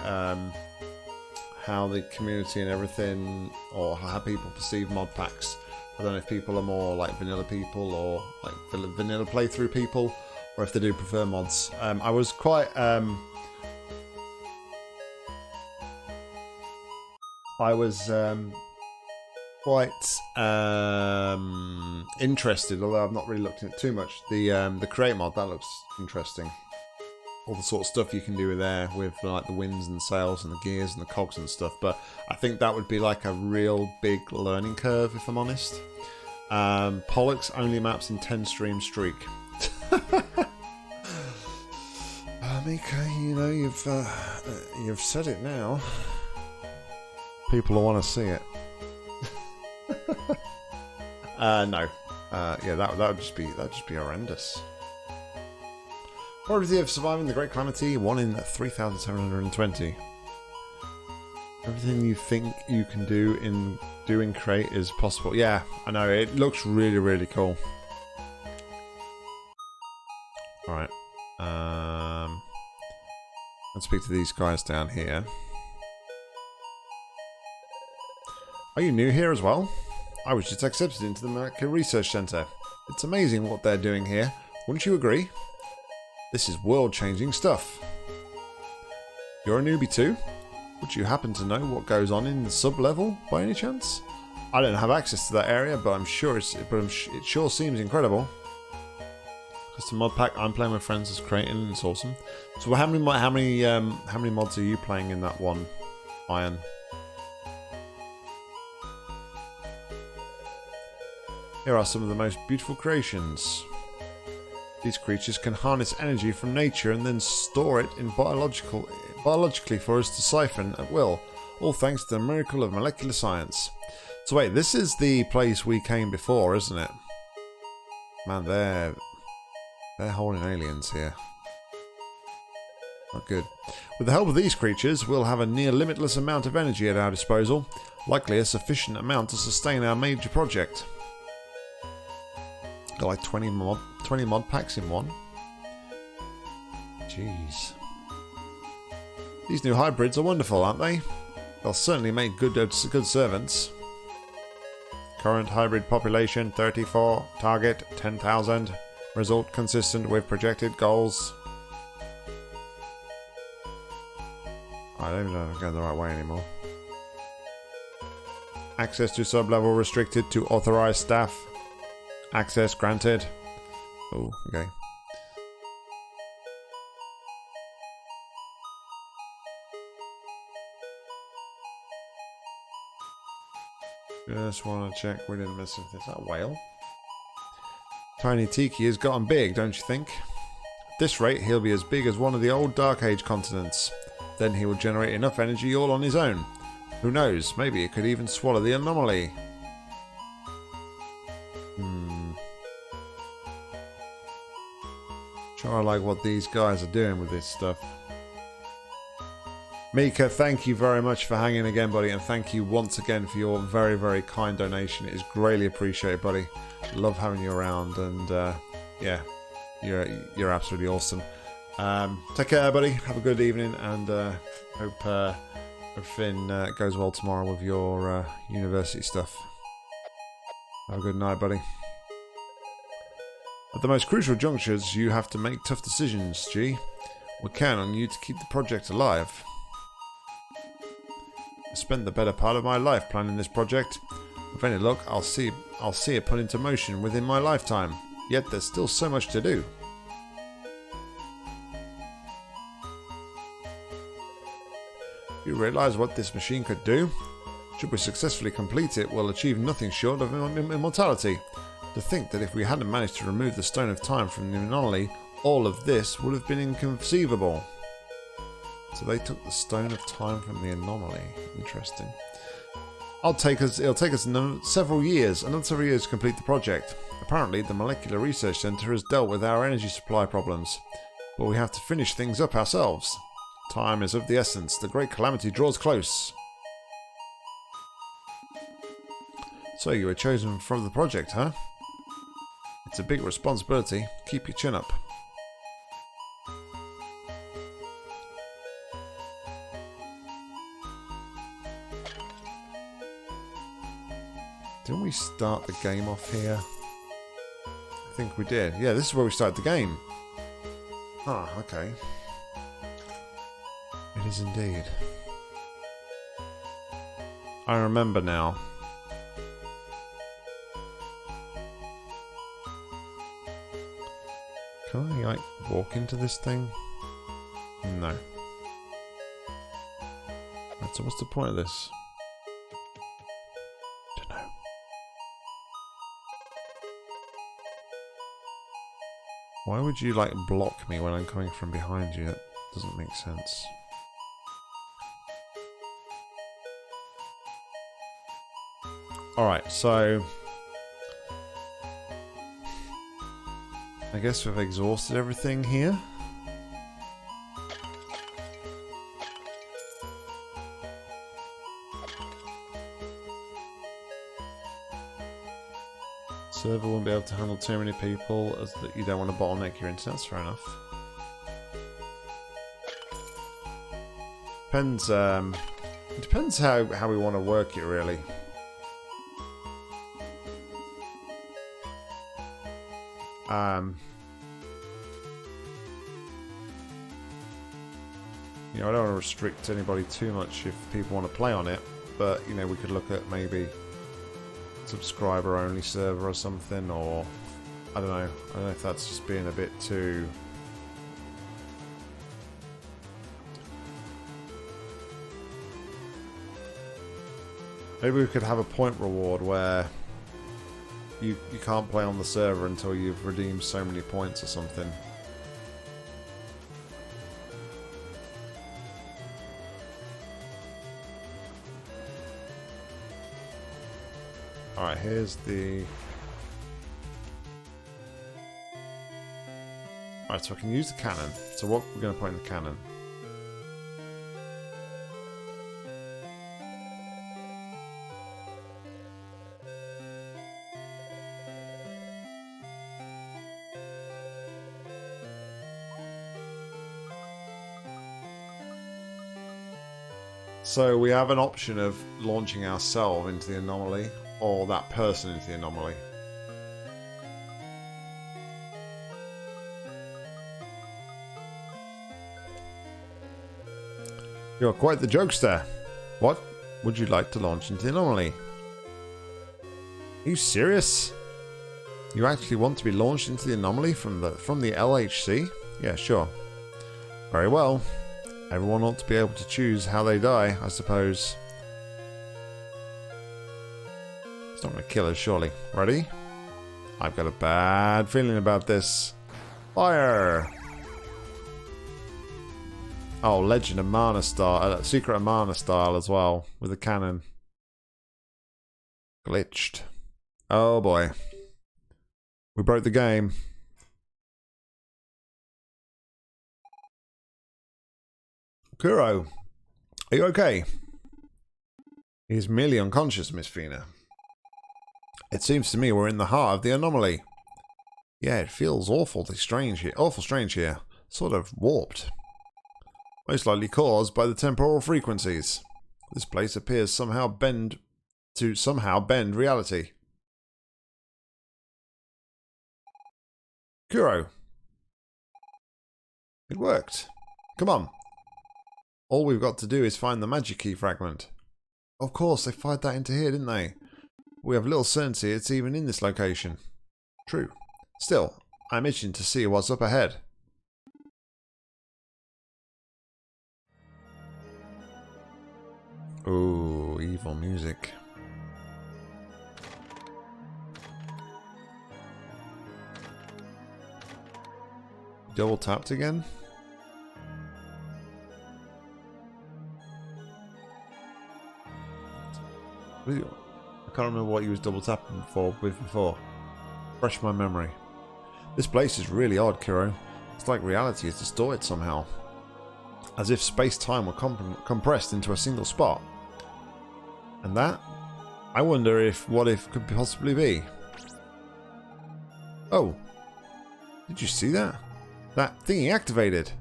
Speaker 1: community and everything, or how people perceive mod packs. I don't know if people are more like vanilla people or like vanilla playthrough people, or if they do prefer mods. I was quite interested, although I've not really looked at it too much. The create mod, that looks interesting. All the sort of stuff you can do there with like the winds and sails and the gears and the cogs and stuff, but I think that would be like a real big learning curve, if I'm honest. Pollux only maps in 10 stream streak. Mika, you've said it now. People will want to see it. No. Yeah, that would just be horrendous. Probability of surviving the Great Calamity, 1 in 3,720. Everything you think you can do in doing create is possible. Yeah, I know, it looks really, really cool. Alright. Let's speak to these guys down here. Are you new here as well? I was just accepted into the Magi Research Center. It's amazing what they're doing here. Wouldn't you agree? This is world-changing stuff. You're a newbie too? Would you happen to know what goes on in the sub-level by any chance? I don't have access to that area, but I'm sure it sure seems incredible. Custom mod pack. I'm playing with friends as creating, and it's awesome. So how many mods are you playing in that one, Iron? Here are some of the most beautiful creations. These creatures can harness energy from nature and then store it in biologically for us to siphon at will, all thanks to the miracle of molecular science. So wait, this is the place we came before, isn't it? Man, they're holding aliens here. Not good. With the help of these creatures, we'll have a near limitless amount of energy at our disposal, likely a sufficient amount to sustain our major project. Got like 20 mod packs in one. Jeez. These new hybrids are wonderful, aren't they? They'll certainly make good servants. Current hybrid population 34. Target 10,000. Result consistent with projected goals. I don't even know if I'm going the right way anymore. Access to sub-level restricted to authorized staff. Access granted. Oh, okay. Just want to check we didn't miss anything. Is that a whale? Tiny Tiki has gotten big, don't you think? At this rate, he'll be as big as one of the old Dark Age continents. Then he will generate enough energy all on his own. Who knows, maybe it could even swallow the anomaly. Sure, I like what these guys are doing with this stuff. Mika, thank you very much for hanging again, buddy, and thank you once again for your very, very kind donation. It is greatly appreciated, buddy. Love having you around, and yeah, you're absolutely awesome. Take care, buddy. Have a good evening, and hope everything goes well tomorrow with your university stuff. Have a good night, buddy. At the most crucial junctures, you have to make tough decisions, G. We count on you to keep the project alive. I spent the better part of my life planning this project. With any luck, I'll see it put into motion within my lifetime. Yet there's still so much to do. You realize what this machine could do? Should we successfully complete it, we'll achieve nothing short of immortality. To think that if we hadn't managed to remove the Stone of Time from the anomaly, all of this would have been inconceivable. So they took the Stone of Time from the anomaly. Interesting. It'll take us several years to complete the project. Apparently, the Molecular Research Center has dealt with our energy supply problems, but we have to finish things up ourselves. Time is of the essence. The great calamity draws close. So you were chosen for the project, huh? It's a big responsibility. Keep your chin up. Didn't we start the game off here? I think we did. Yeah, this is where we started the game. Ah, okay. It is indeed. I remember now. Can I, like, walk into this thing? No. Right, so what's the point of this? Don't know. Why would you, like, block me when I'm coming from behind you? That doesn't make sense. Alright, so I guess we've exhausted everything here. Server won't be able to handle too many people, as that you don't want to bottleneck your internet. That's fair enough. Depends. It depends how we want to work it, really. You know, I don't want to restrict anybody too much if people want to play on it, but, you know, we could look at maybe subscriber only server or something, or I don't know. I don't know if that's just being a bit too... Maybe we could have a point reward where you can't play on the server until you've redeemed so many points or something. Alright, here's the... Alright, so I can use the cannon. So what we're going to put in the cannon? So we have an option of launching ourselves into the anomaly, or that person into the anomaly. You're quite the jokester. What would you like to launch into the anomaly? Are you serious? You actually want to be launched into the anomaly from the LHC? Yeah, sure. Very well. Everyone ought to be able to choose how they die, I suppose. It's not going to kill us, surely. Ready? I've got a bad feeling about this. Fire! Oh, Legend of Mana style, Secret of Mana style as well, with a cannon. Glitched. Oh boy. We broke the game. Kuro, are you okay? He's merely unconscious, Miss Fina. It seems to me we're in the heart of the anomaly. Yeah, it feels awfully strange here. Awful strange here. Sort of warped. Most likely caused by the temporal frequencies. This place appears somehow bend reality. Kuro. It worked. Come on. All we've got to do is find the Magi key fragment. Of course, they fired that into here, didn't they? We have little certainty it's even in this location. True. Still, I'm itching to see what's up ahead. Ooh, evil music. Double tapped again? I can't remember what he was double tapping before. Fresh my memory. This place is really odd, Kiro. It's like reality is distorted somehow. As if space-time were compressed into a single spot. And that? I wonder if what if could possibly be. Oh. Did you see that? That thingy activated.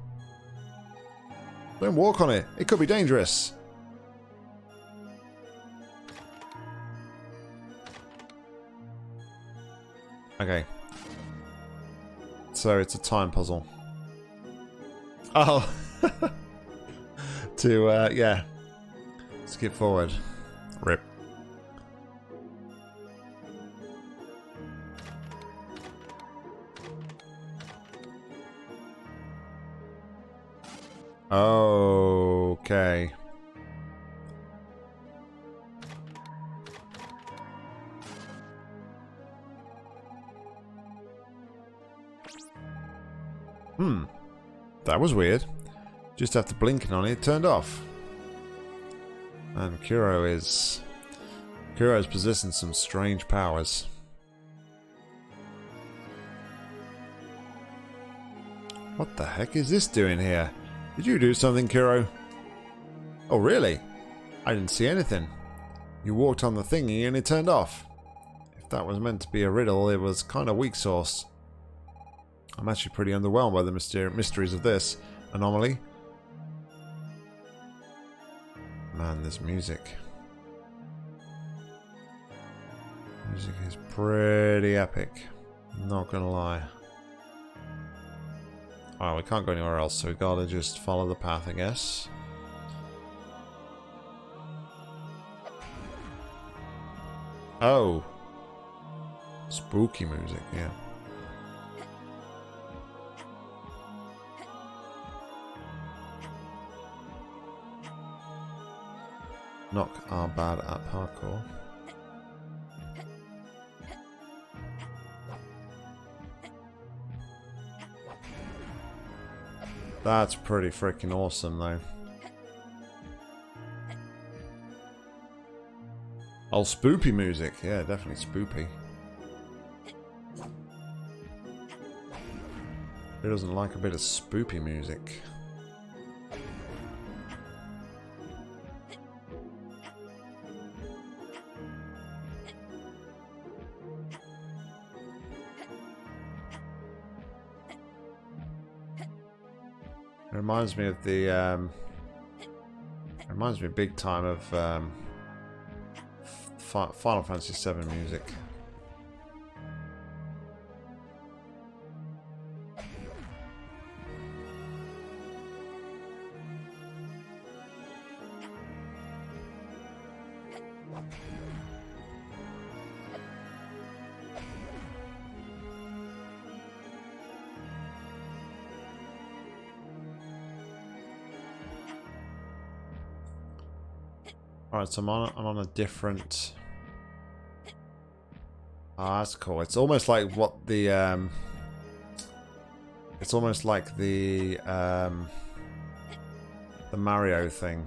Speaker 1: Don't walk on it. It could be dangerous. Okay. So it's a time puzzle. Oh. Yeah. Skip forward. Rip. Okay. That was weird. Just after blinking on it, it turned off. And Kuro's possessing some strange powers. What the heck is this doing here? Did you do something, Kuro? Oh, really? I didn't see anything. You walked on the thingy and it turned off. If that was meant to be a riddle, it was kind of weak sauce. I'm actually pretty underwhelmed by the mysteries of this anomaly. Man, this music. Music is pretty epic. Not gonna lie. Alright, we can't go anywhere else, so we gotta just follow the path, I guess. Oh. Spooky music, yeah. Nock are bad at parkour. That's pretty freaking awesome, though. Oh, spoopy music. Yeah, definitely spoopy. Who doesn't like a bit of spoopy music? It reminds me of the reminds me big time of Final Fantasy VII music. Alright, so I'm on a different... Ah, that's cool. It's almost like what the it's almost like the Mario thing.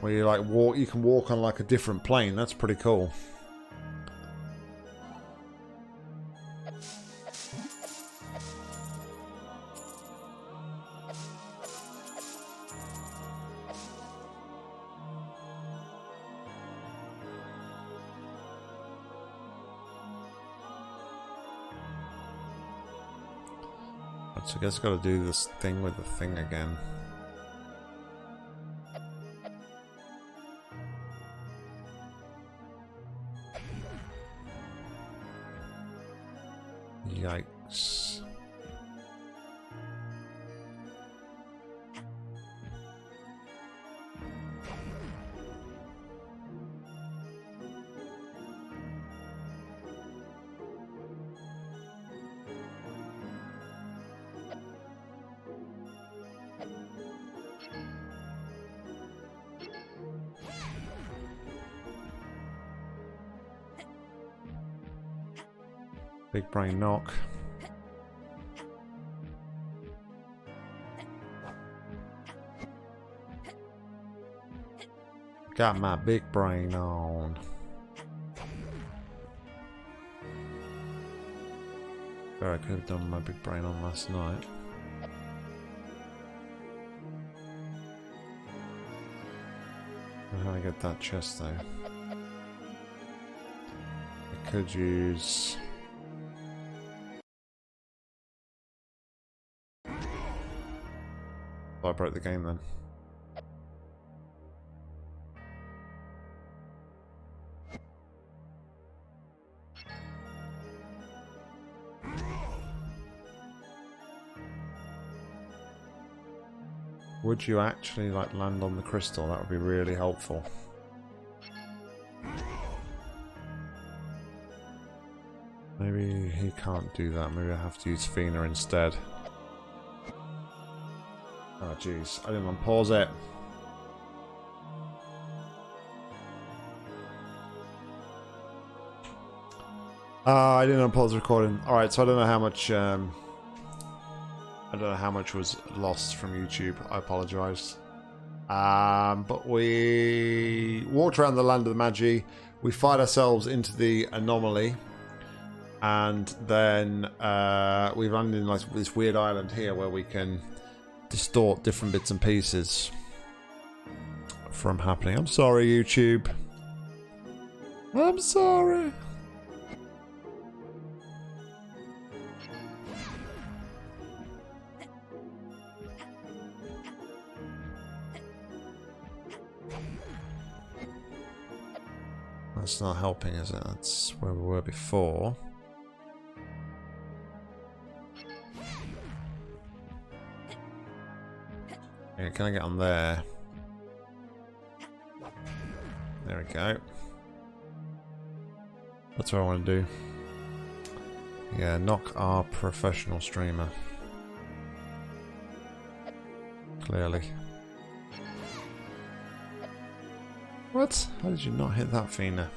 Speaker 1: Where you like you can walk on like a different plane. That's pretty cool. So I guess I gotta do this thing with the thing again. Yikes. Big brain knock. Got my big brain on. Where I could have done my big brain on last night. How do I get that chest though? I could use... Oh, I broke the game then. Would you actually like land on the crystal? That would be really helpful. Maybe he can't do that. Maybe I have to use Fina instead. Oh jeez, I didn't unpause it. I didn't unpause the recording. Alright, so I don't know how much was lost from YouTube. I apologise. But we walked around the land of the Magi. We fired ourselves into the anomaly. And then we've landed in like this weird island here where we can distort different bits and pieces from happening. I'm sorry, YouTube. I'm sorry. That's not helping, is it? That's where we were before. Yeah, can I get on there? There we go. That's what I want to do. Yeah, Nock our professional streamer. Clearly. What? How did you not hit that, Fina?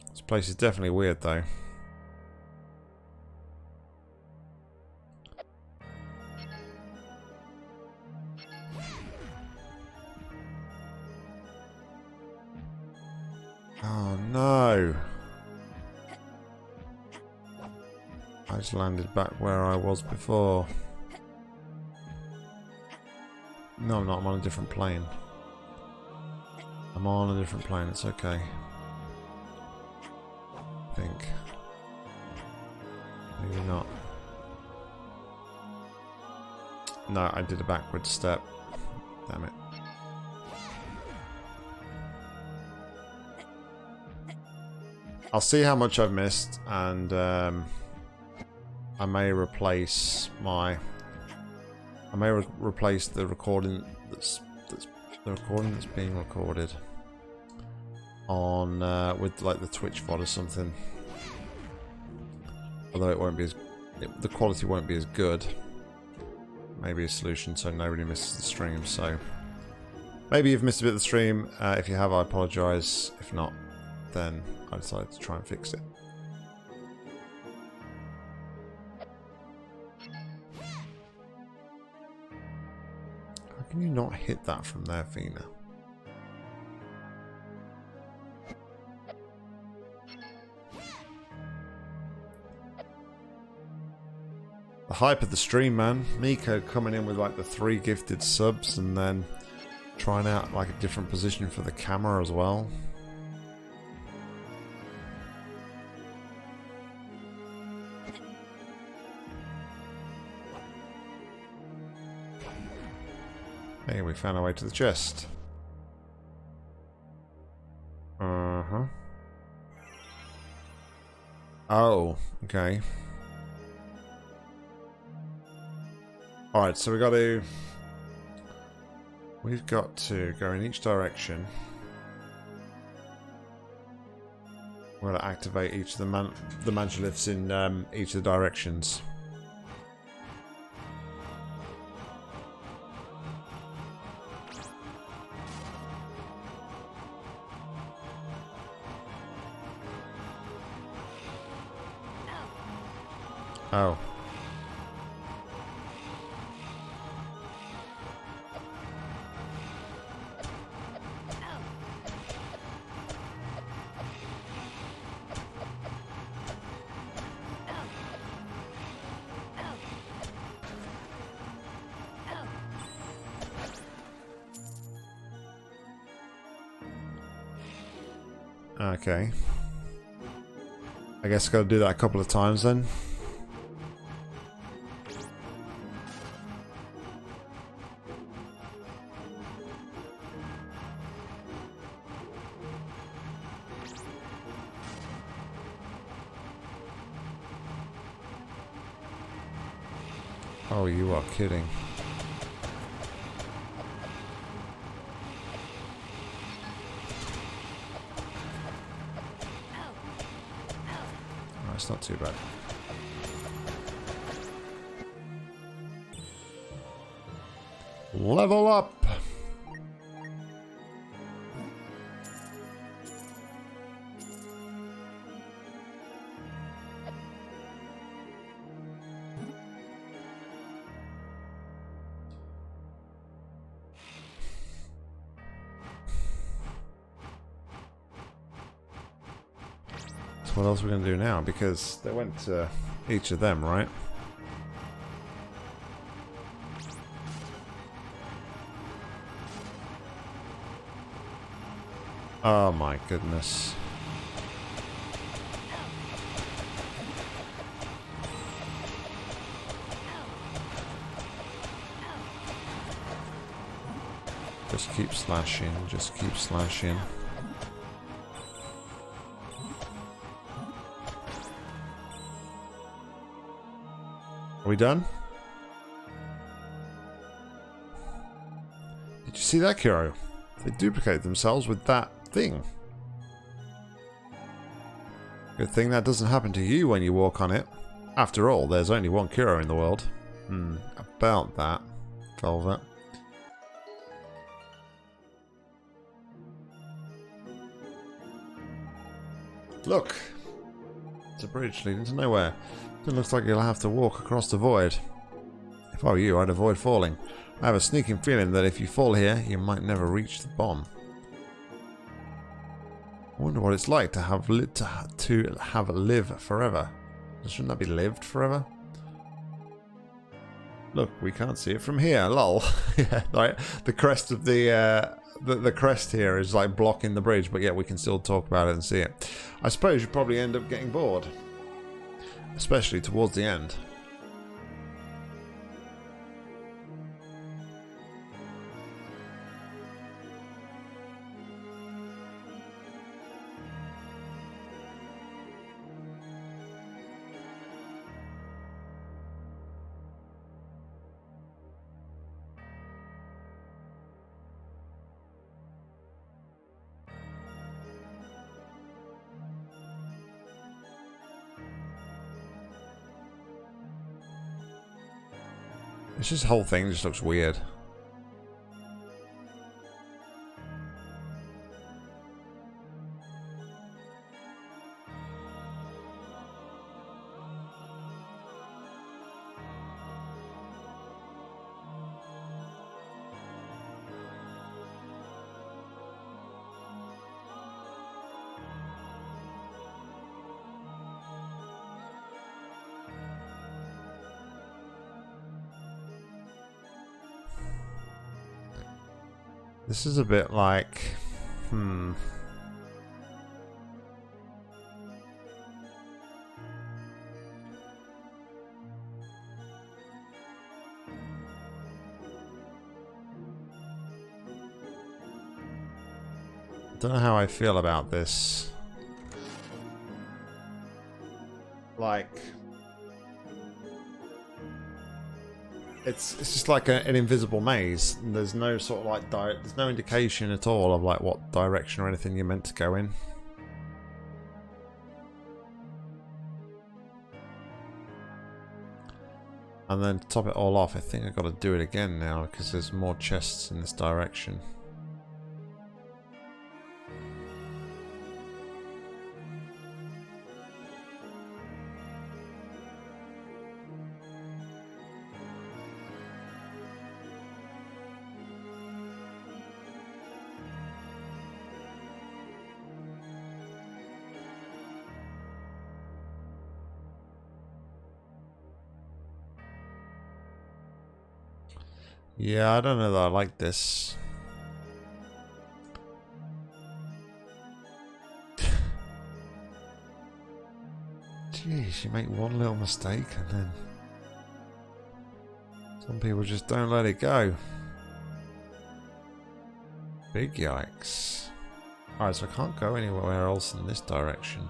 Speaker 1: This place is definitely weird, though. Oh no! I just landed back where I was before. No, I'm not. I'm on a different plane. I'm on a different plane. It's okay. I think. Maybe not. No, I did a backward step. Damn it. I'll see how much I've missed, and I may replace my. I may replace the recording that's the recording that's being recorded on with like the Twitch VOD or something. Although it won't be as the quality won't be as good. Maybe a solution so nobody misses the stream. So maybe you've missed a bit of the stream. If you have, I apologise. If not, then I decided to try and fix it. How can you not hit that from there, Fina? The hype of the stream, man. Miko coming in with like the 3 gifted subs and then trying out like a different position for the camera as well. Hey, we found our way to the chest. Uh-huh. Oh, okay. Alright, so we've got to go in each direction. We're going to activate each of the Magiliths in each of the directions. Oh. Okay. I guess I've got to do that a couple of times then. Oh, you are kidding. Oh, it's not too bad. Level up! So what else are we going to do now? Because they went to each of them, right? Oh my goodness. Just keep slashing, just keep slashing. Are we done? Did you see that, Kiro? They duplicate themselves with that thing. Good thing that doesn't happen to you when you walk on it. After all, there's only one Kiro in the world. About that, Velvet. Look! It's a bridge leading to nowhere. It looks like you'll have to walk across the void. If I were you, I'd avoid falling. I have a sneaking feeling that if you fall here, you might never reach the bomb. I wonder what it's like to have live forever. Shouldn't that be lived forever? Look, we can't see it from here. Lol. Yeah, like the crest of the crest here is like blocking the bridge, but yet we can still talk about it and see it. I suppose you probably end up getting bored, especially towards the end. This whole thing just looks weird. This is a bit like, I don't know how I feel about this. Like, it's just like an invisible maze. And there's no sort of like there's no indication at all of like what direction or anything you're meant to go in. And then to top it all off, I think I've got to do it again now because there's more chests in this direction. Yeah, I don't know that I like this. Jeez, you make one little mistake and then some people just don't let it go. Big yikes. Alright, so I can't go anywhere else in this direction.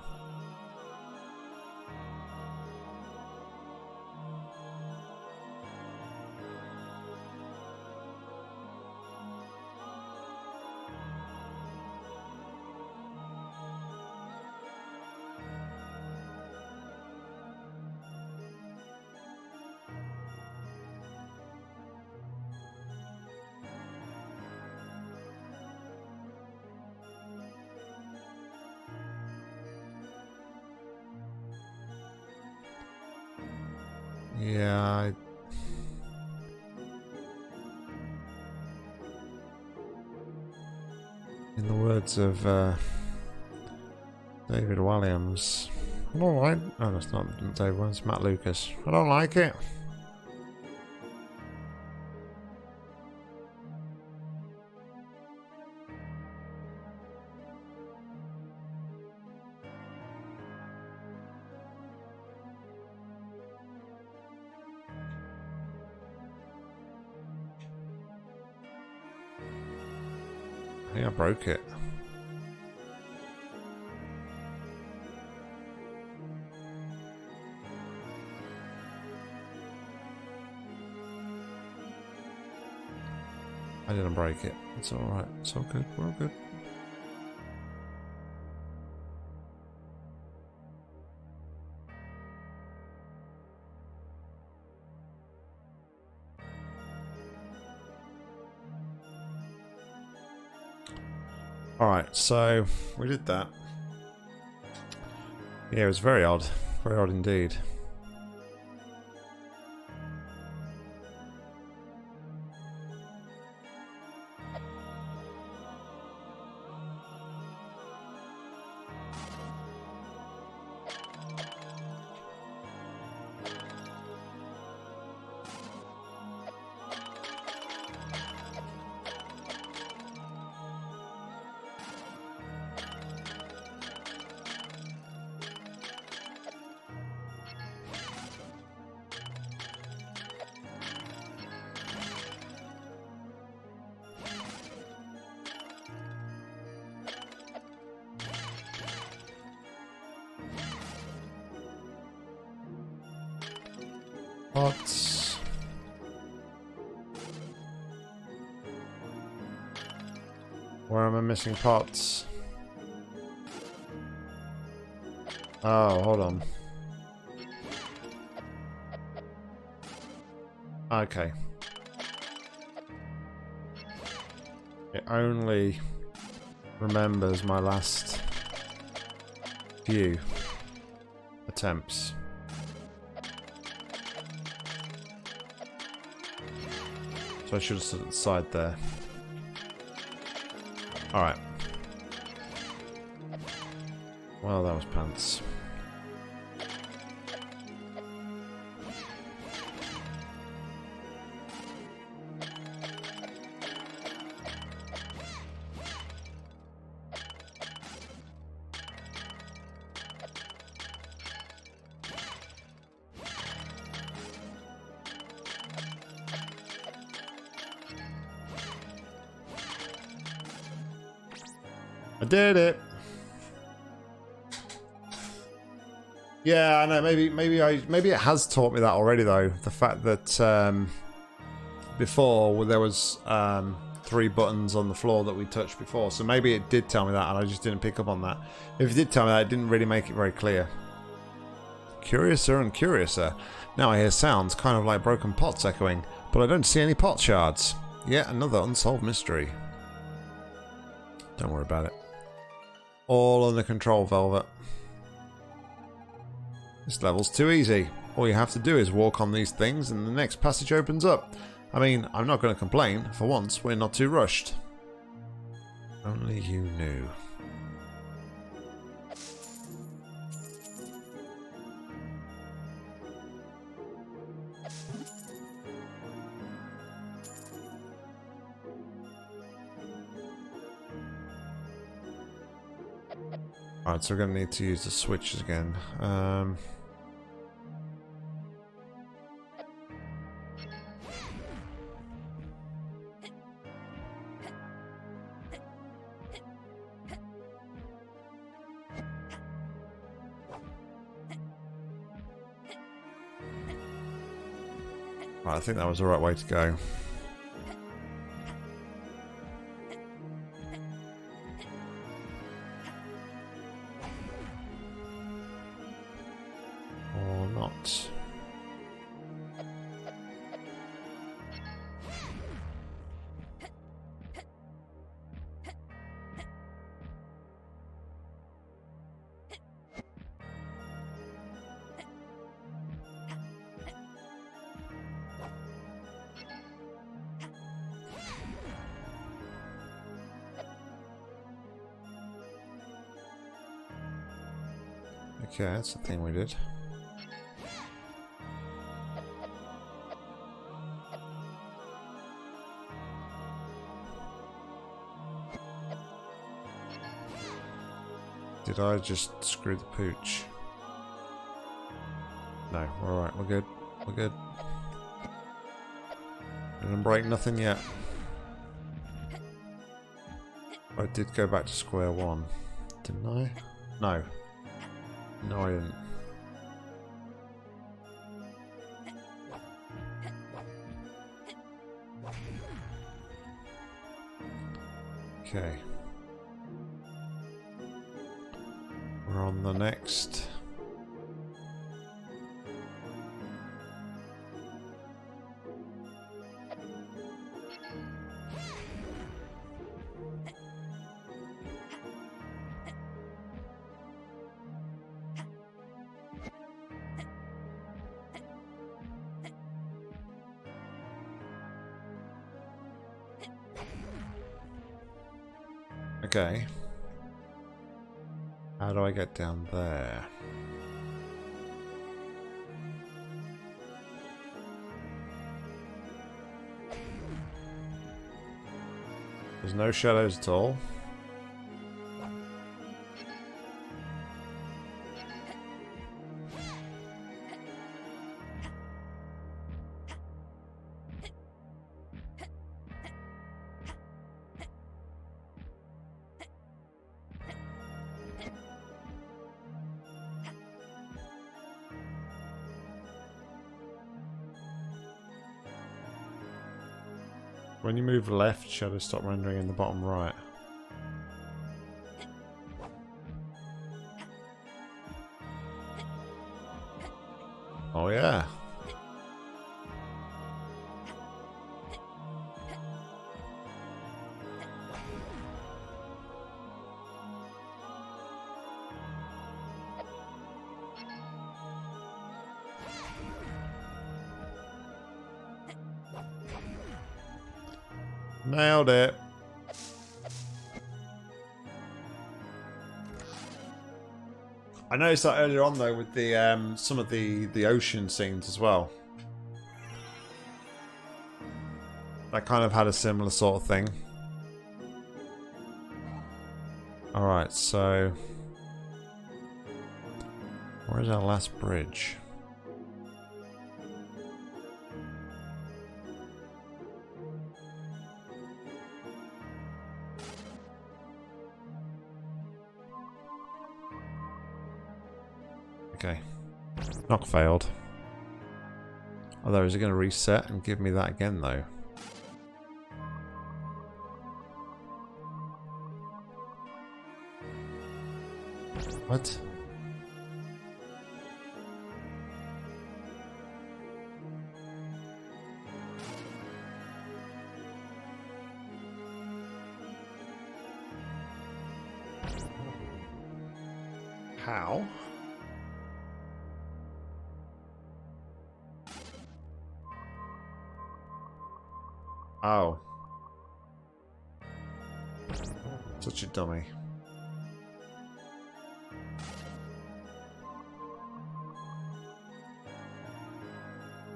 Speaker 1: Yeah, in the words of David Williams, I don't like. Oh, that's not David Williams. It's Matt Lucas. I don't like it. I think I broke it. I didn't break it. It's alright. It's all good. We're all good. Alright, so we did that. Yeah, it was very odd. Very odd indeed. Pots. Where am I missing pots? Oh, hold on. Okay. It only remembers my last few attempts. So I should have stood at the side there. Alright. Well, that was pants. I did it. Yeah, I know. Maybe it has taught me that already, though. The fact that before there was 3 buttons on the floor that we touched before, so maybe it did tell me that, and I just didn't pick up on that. If it did tell me that, it didn't really make it very clear. Curiouser and curiouser. Now I hear sounds kind of like broken pots echoing, but I don't see any pot shards. Yet another unsolved mystery. Don't worry about it. All under control, Velvet. This level's too easy. All you have to do is walk on these things and the next passage opens up. I mean, I'm not going to complain. For once, we're not too rushed. Only you knew. Alright, so we're going to need to use the switches again. Right, I think that was the right way to go. Or not. Okay, that's the thing we did. Did I just screw the pooch? No, we're alright, we're good. We're good. Didn't break nothing yet. I did go back to square one, didn't I? No. No, I didn't. Okay. We're on the next. Okay. How do I get down there? There's no shadows at all. When you move left, shadows stop rendering in the bottom right. Oh yeah. Nailed it. I noticed that earlier on though with the some of the ocean scenes as well. That kind of had a similar sort of thing. Alright, so where's our last bridge? Okay. Nock failed. Although, is it going to reset and give me that again, though? What? How? Oh. Such a dummy.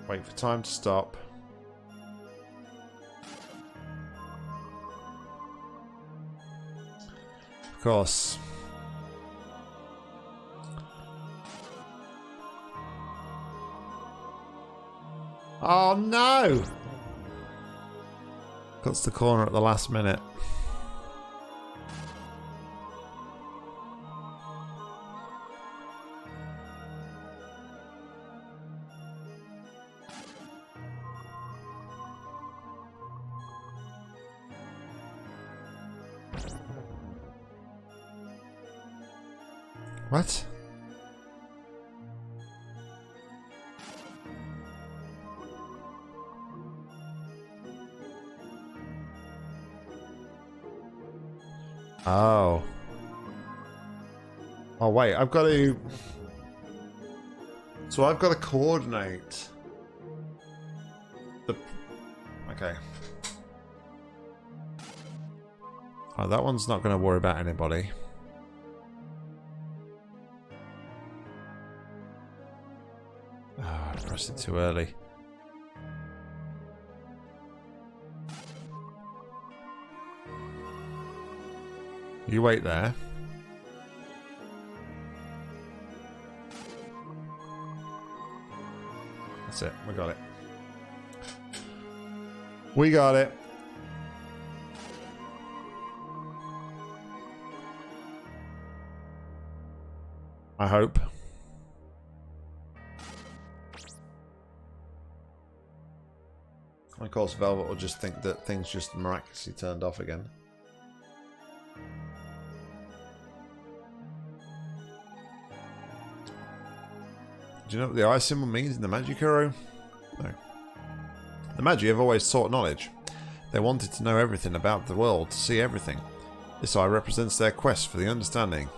Speaker 1: Wait for time to stop. Of course. Oh no! Cuts the corner at the last minute. What? Oh. Oh wait, I've got to... So I've got to coordinate the... Okay. Oh, that one's not going to worry about anybody. Oh, I pressed it too early. You wait there. That's it. We got it. We got it. I hope. Of course, Velvet will just think that things just miraculously turned off again. Do you know what the eye symbol means in the Magi Kuro? No. The Magi have always sought knowledge. They wanted to know everything about the world, to see everything. This eye represents their quest for the understanding.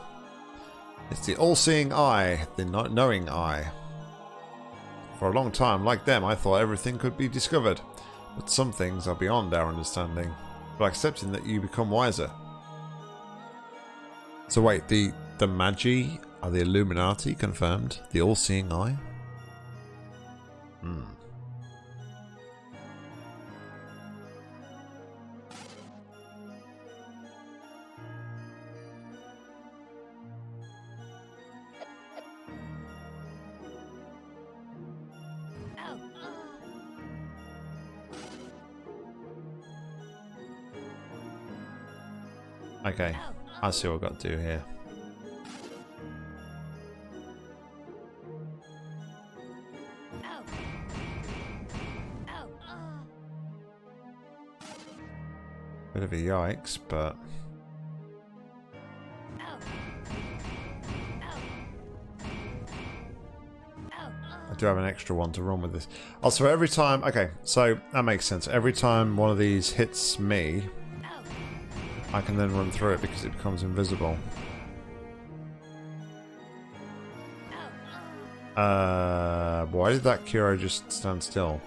Speaker 1: It's the all-seeing eye, the knowing eye. For a long time, like them, I thought everything could be discovered. But some things are beyond our understanding. By accepting that you become wiser. So wait, the Magi are the Illuminati confirmed? The all-seeing eye? Hmm. Okay, I see what I've got to do here. Bit of a yikes, but... I do have an extra one to run with this. Also, every time... Okay, so that makes sense. Every time one of these hits me, I can then run through it because it becomes invisible. Why did that Kuro just stand still?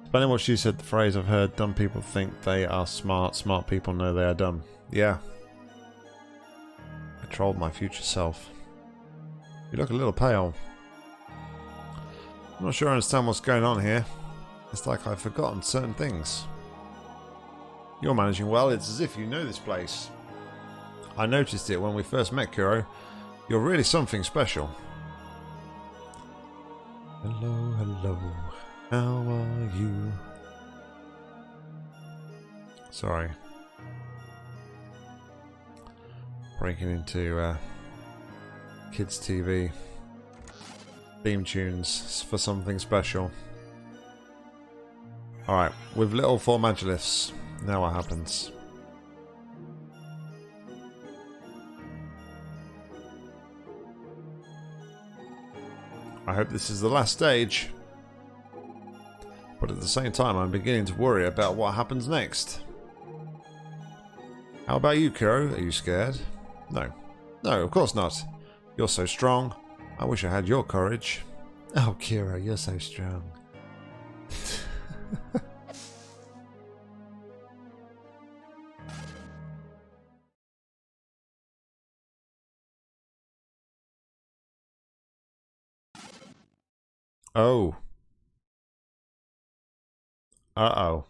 Speaker 1: Depending on what she said, the phrase I've heard, dumb people think they are smart, smart people know they are dumb. Yeah. I trolled my future self. You look a little pale. I'm not sure I understand what's going on here. It's like I've forgotten certain things. You're managing well, it's as if you know this place. I noticed it when we first met, Kuro. You're really something special. Hello, hello. How are you? Sorry. Breaking into kids' TV. Theme tunes for something special. Alright, with little 4 Magiliths. Now what happens? I hope this is the last stage. But at the same time, I'm beginning to worry about what happens next. How about you, Kuro? Are you scared? No. No, of course not. You're so strong. I wish I had your courage. Oh, Kuro, you're so strong. Oh. Uh-oh.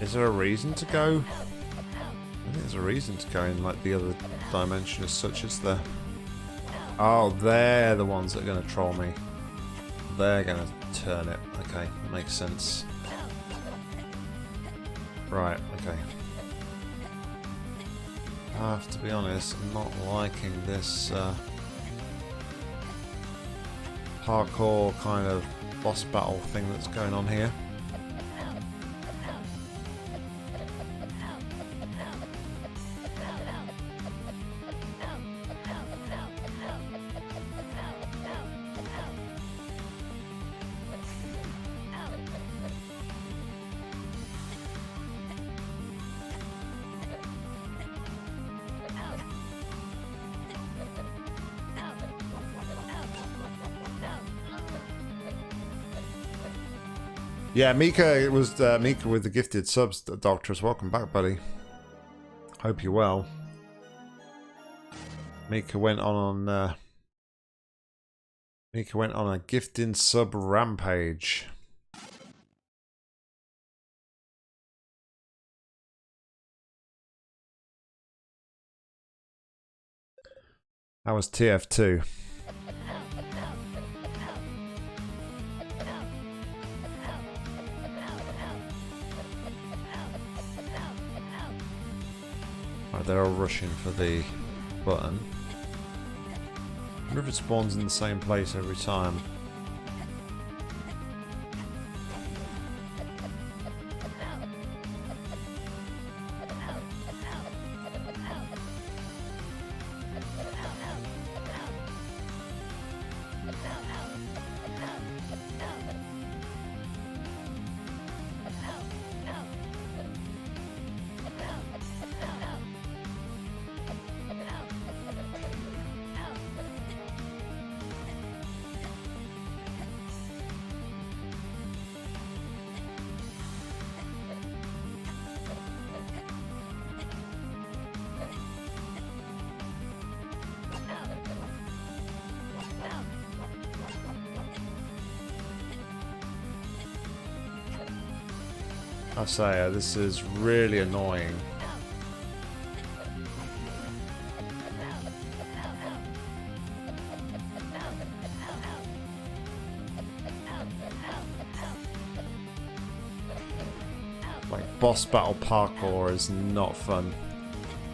Speaker 1: Is there a reason to go? I think there's a reason to go in like the other dimension as such as the... Oh, they're the ones that are going to troll me. They're going to turn it. Okay, makes sense. Right, okay. I have to be honest, I'm not liking this parkour kind of boss battle thing that's going on here. Yeah, Mika, it was Mika with the gifted subs, Doctors. Welcome back, buddy. Hope you're well. Mika went on a gifting sub rampage. That was TF2. Right, they're all rushing for the button. I wonder if it spawns in the same place every time. I say, this is really annoying. Like, boss battle parkour is not fun.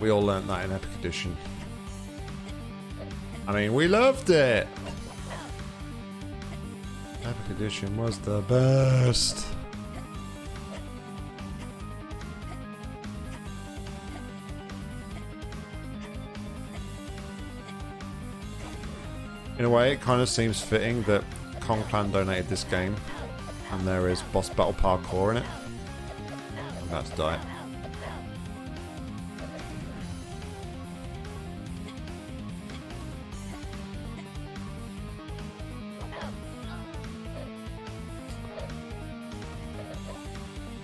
Speaker 1: We all learnt that in Epic Edition. I mean, we loved it! Epic Edition was the best. In a way, it kind of seems fitting that Kong Clan donated this game, and there is boss battle parkour in it. I'm about to die.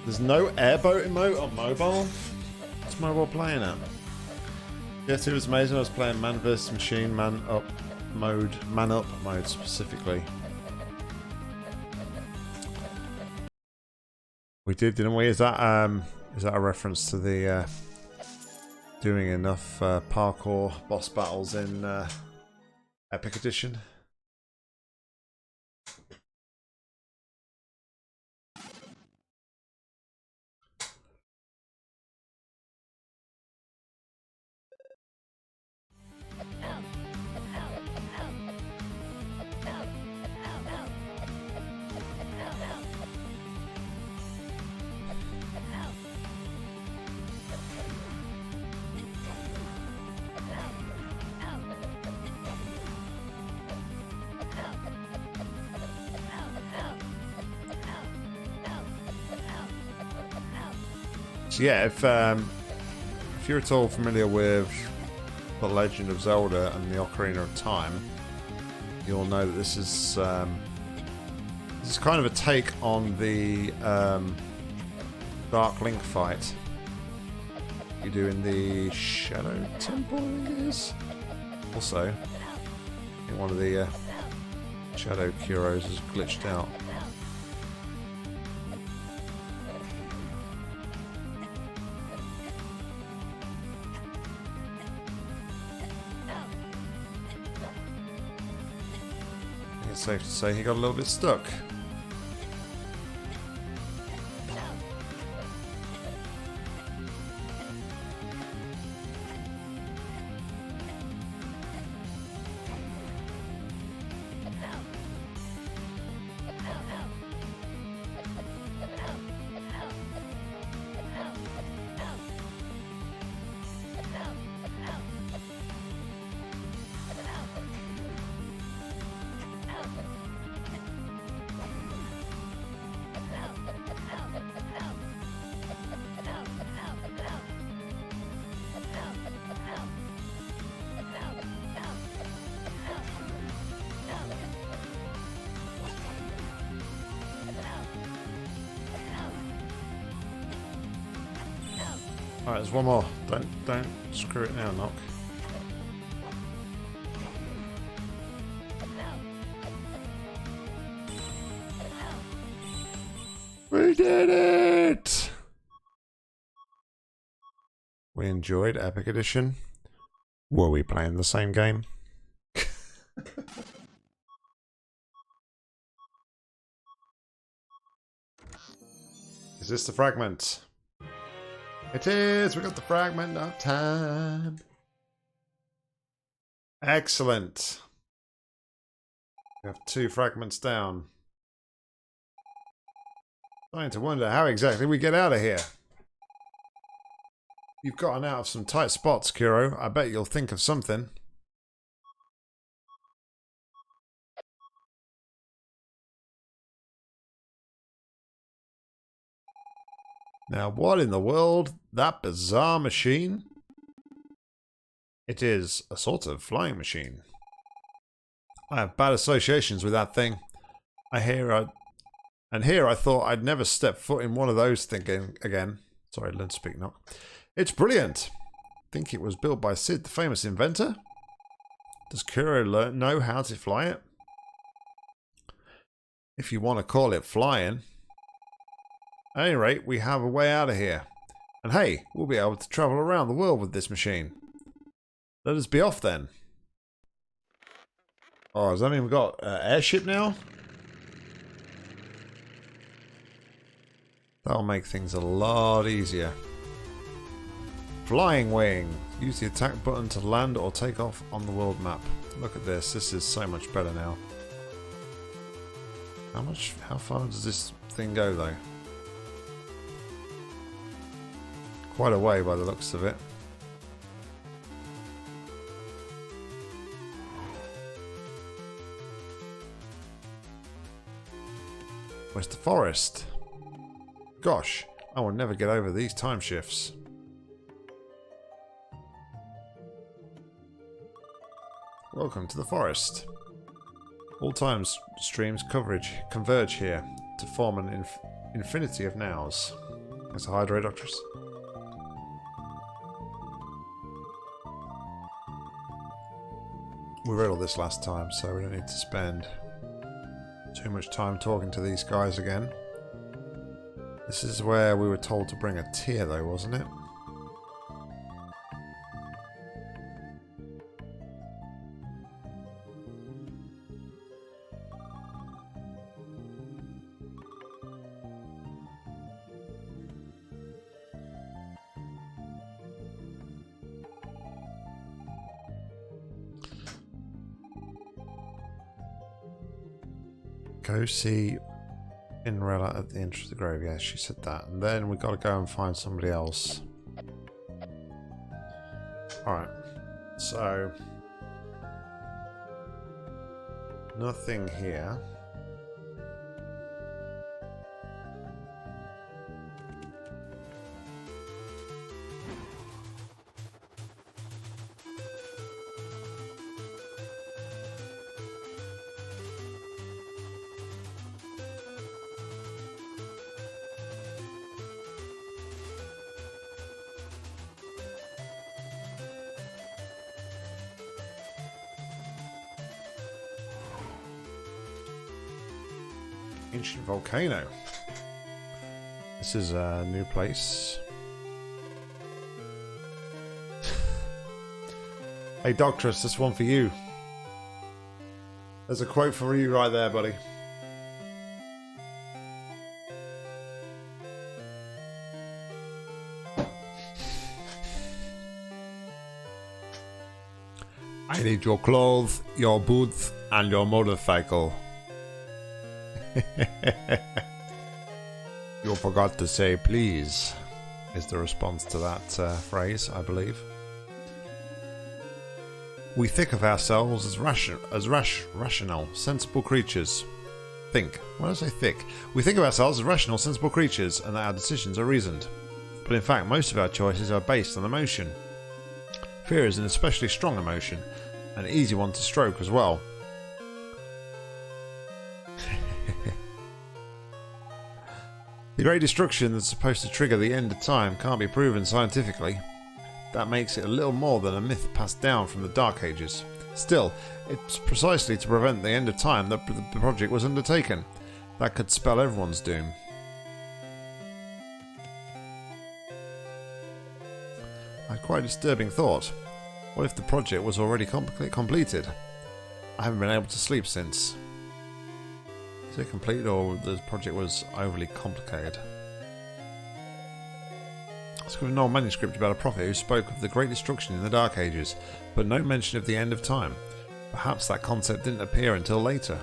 Speaker 1: There's no airboat emote on mobile? What's mobile playing at? Yes, it was amazing. I was playing Man vs Machine, Man Up mode specifically. We did, didn't we? Is that a reference to the doing enough parkour boss battles in Epic Edition? So yeah, if you're at all familiar with The Legend of Zelda and the Ocarina of Time, you'll know that this is kind of a take on the Dark Link fight you do in the Shadow Temple, I think it is. Also, I think one of the Shadow Kuros has glitched out. It's safe to say he got a little bit stuck. Alright, there's one more. Don't screw it now, Nock. We did it! We enjoyed Epic Edition. Were we playing the same game? Is this the fragment? It is! We got the fragment of time! Excellent! We have 2 fragments down. Starting to wonder how exactly we get out of here. You've gotten out of some tight spots, Kuro. I bet you'll think of something. Now, what in the world? That bizarre machine? It is a sort of flying machine. I have bad associations with that thing. And here I thought I'd never step foot in one of those thinking again. Sorry, learn to speak, Nock. It's brilliant. Think it was built by Sid, the famous inventor? Does Kuro know how to fly it? If you want to call it flying. At any rate, we have a way out of here. And hey, we'll be able to travel around the world with this machine. Let us be off then. Oh, does that mean we've got an airship now? That'll make things a lot easier. Flying wing. Use the attack button to land or take off on the world map. Look at this. This is so much better now. How far does this thing go though? Quite a way by the looks of it. Where's the forest? Gosh, I will never get over these time shifts. Welcome to the forest. All time streams converge here to form an infinity of nows. There's a Hydrodoctress. We read all this last time, so we don't need to spend too much time talking to these guys again. This is where we were told to bring a tear though, wasn't it? Go see Inrella at the entrance of the grave. Yeah, she said that. And then we've got to go and find somebody else. Alright. So. Nothing here. ancient volcano. This is a new place. Hey Doctress, this one for you. There's a quote for you right there, buddy. I need your clothes, your boots, and your motorcycle. You forgot to say please, is the response to that phrase, I believe. We think of ourselves as rational, sensible creatures. Think. Why did I say thick? We think of ourselves as rational, sensible creatures, and that our decisions are reasoned. But in fact, most of our choices are based on emotion. Fear is an especially strong emotion, an easy one to stroke as well. The great destruction that's supposed to trigger the end of time can't be proven scientifically. That makes it a little more than a myth passed down from the Dark Ages. Still, it's precisely to prevent the end of time that the project was undertaken. That could spell everyone's doom. I had quite a disturbing thought. What if the project was already completed? I haven't been able to sleep since. Is it complete or the project was overly complicated? I got an old manuscript about a prophet who spoke of the great destruction in the Dark Ages, but no mention of the end of time. Perhaps that concept didn't appear until later.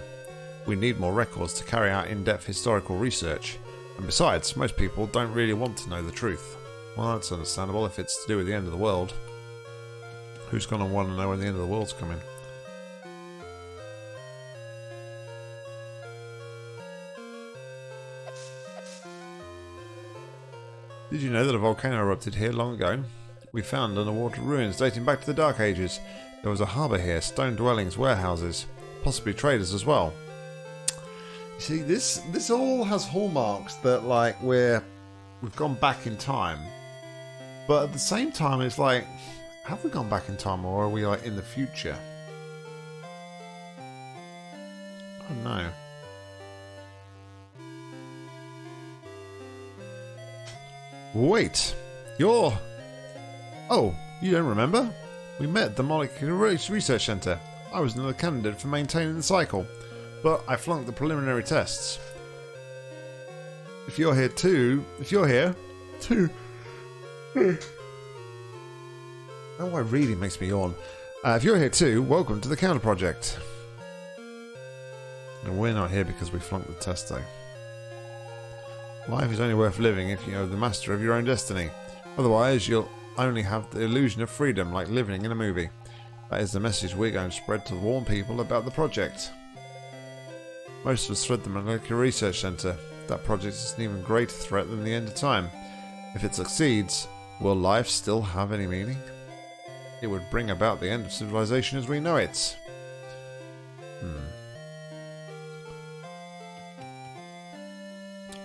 Speaker 1: We need more records to carry out in-depth historical research, and besides, most people don't really want to know the truth. Well, that's understandable if it's to do with the end of the world. Who's going to want to know when the end of the world's coming? Did you know that a volcano erupted here long ago? We found underwater ruins dating back to the Dark Ages. There was a harbour here, stone dwellings, warehouses, possibly traders as well. You see, this all has hallmarks that like we've gone back in time, but at the same time it's like, have we gone back in time or are we like in the future? I don't know. Wait, oh, you don't remember? We met at the Molecule Research Centre. I was another candidate for maintaining the cycle, but I flunked the preliminary tests. If you're here too, oh, why reading makes me yawn. If you're here too, welcome to the Counter Project. And we're not here because we flunked the test though. Life is only worth living if you're the master of your own destiny. Otherwise, you'll only have the illusion of freedom like living in a movie. That is the message we're going to spread to warn people about the project. Most of us thread the Molecular Research Centre. That project is an even greater threat than the end of time. If it succeeds, will life still have any meaning? It would bring about the end of civilization as we know it.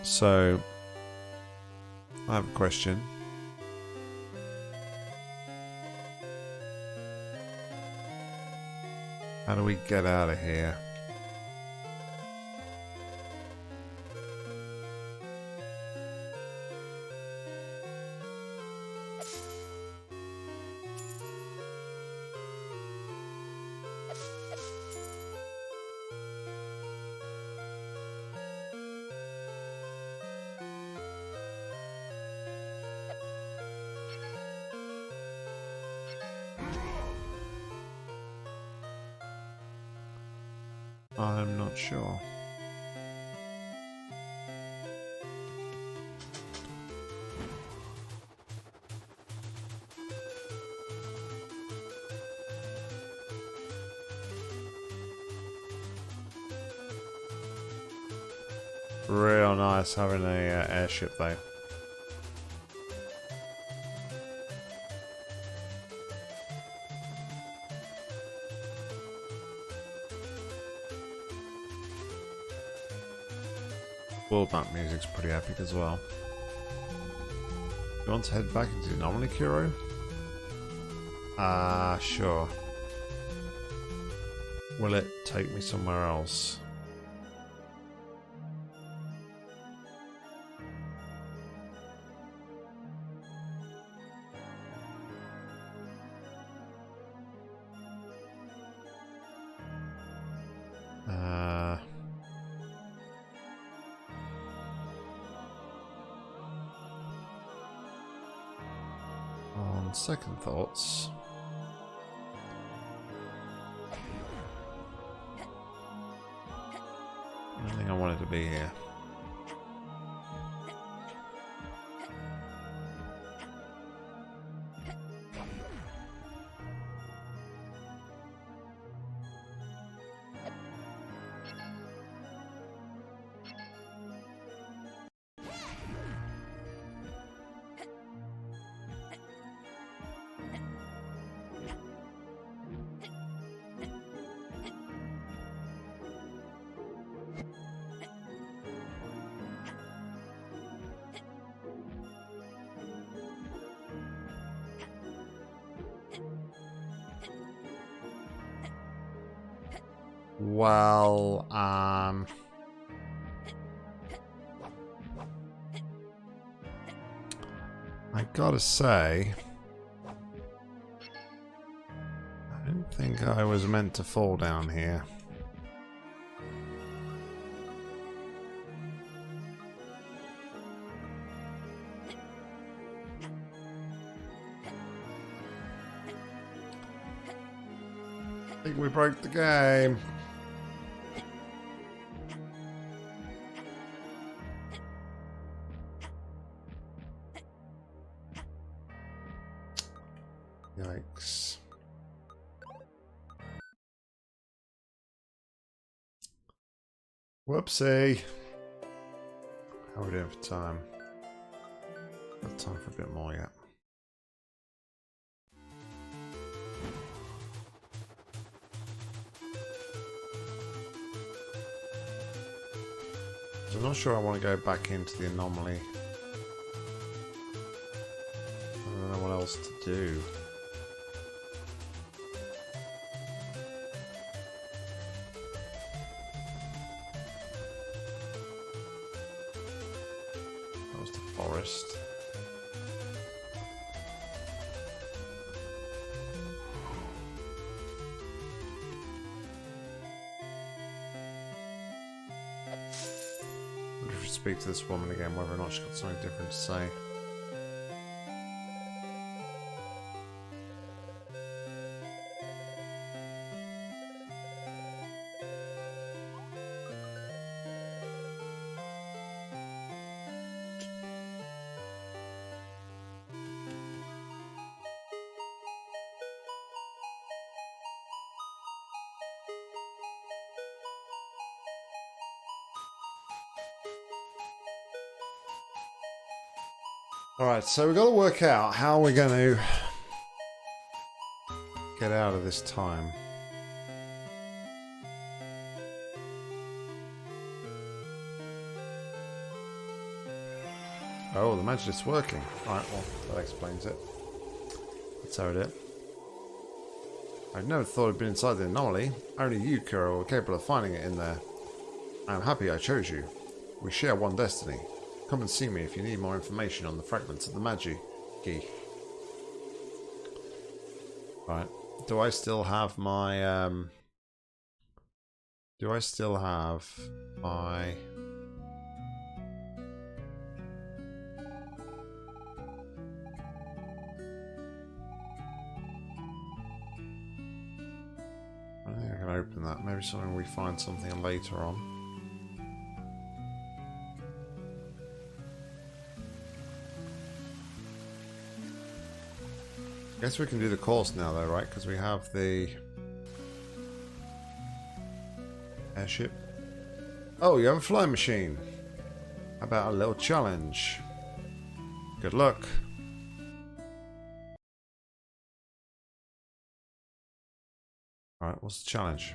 Speaker 1: So, I have a question. How do we get out of here? I'm not sure. Real nice having a airship though. World map music's pretty epic as well. You want to head back into the anomaly, Kuro? Sure. Will it take me somewhere else? On second thoughts, I think I wanted to be here. Well, I gotta say, I didn't think I was meant to fall down here. I think we broke the game. Yikes. Whoopsie. How are we doing for time? Got time for a bit more yet. I'm not sure I want to go back into the anomaly. I don't know what else to do. That was the forest. Speak to this woman again, whether or not she's got something different to say. Alright, so we've got to work out how we're going to get out of this time. Oh, the magic's working. Alright, well, that explains it. That's how it is. I'd never thought I'd been inside the anomaly. Only you, Kuro, were capable of finding it in there. I'm happy I chose you. We share one destiny. Come and see me if you need more information on the fragments of the Magi. Right. Do I still have my do I still have my I don't think I can open that. Maybe something we find something later on. I guess we can do the course now though, right? Because we have the airship. Oh, you have a flying machine. How about a little challenge? Good luck. Alright, what's the challenge?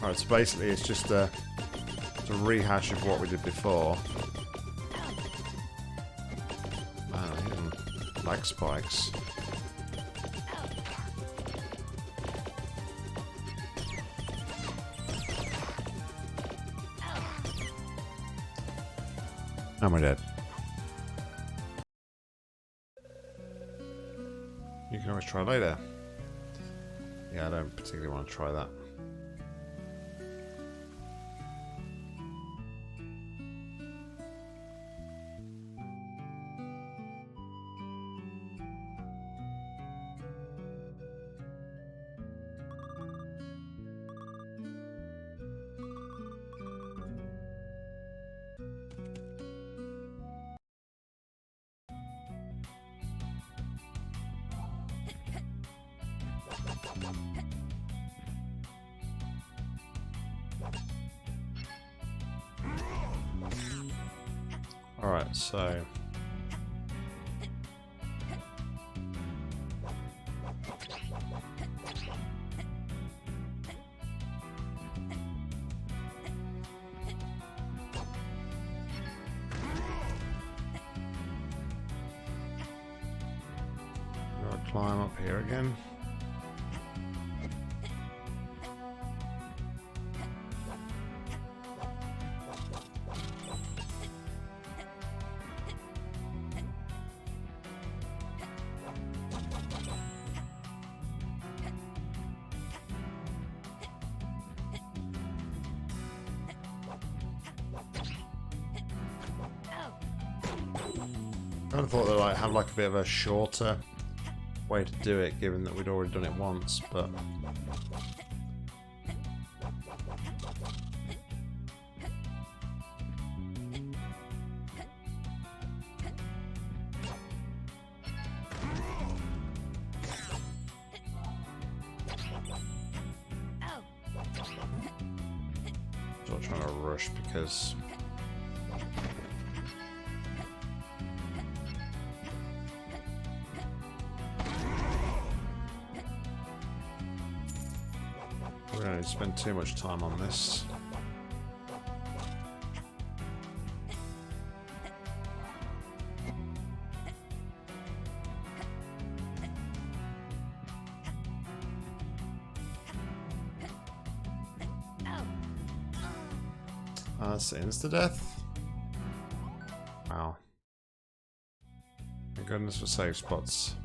Speaker 1: Alright, so basically it's just a rehash of what we did before. Man, he doesn't like spikes. And we're dead. You can always try later. Yeah, I don't particularly want to try that. Alright, so... Gotta climb up here again. I kind of thought they'd like have like a bit of a shorter way to do it, given that we'd already done it once, but I'm not trying to rush because we're going to spend too much time on this. That's insta-death? Wow. Thank goodness for save spots.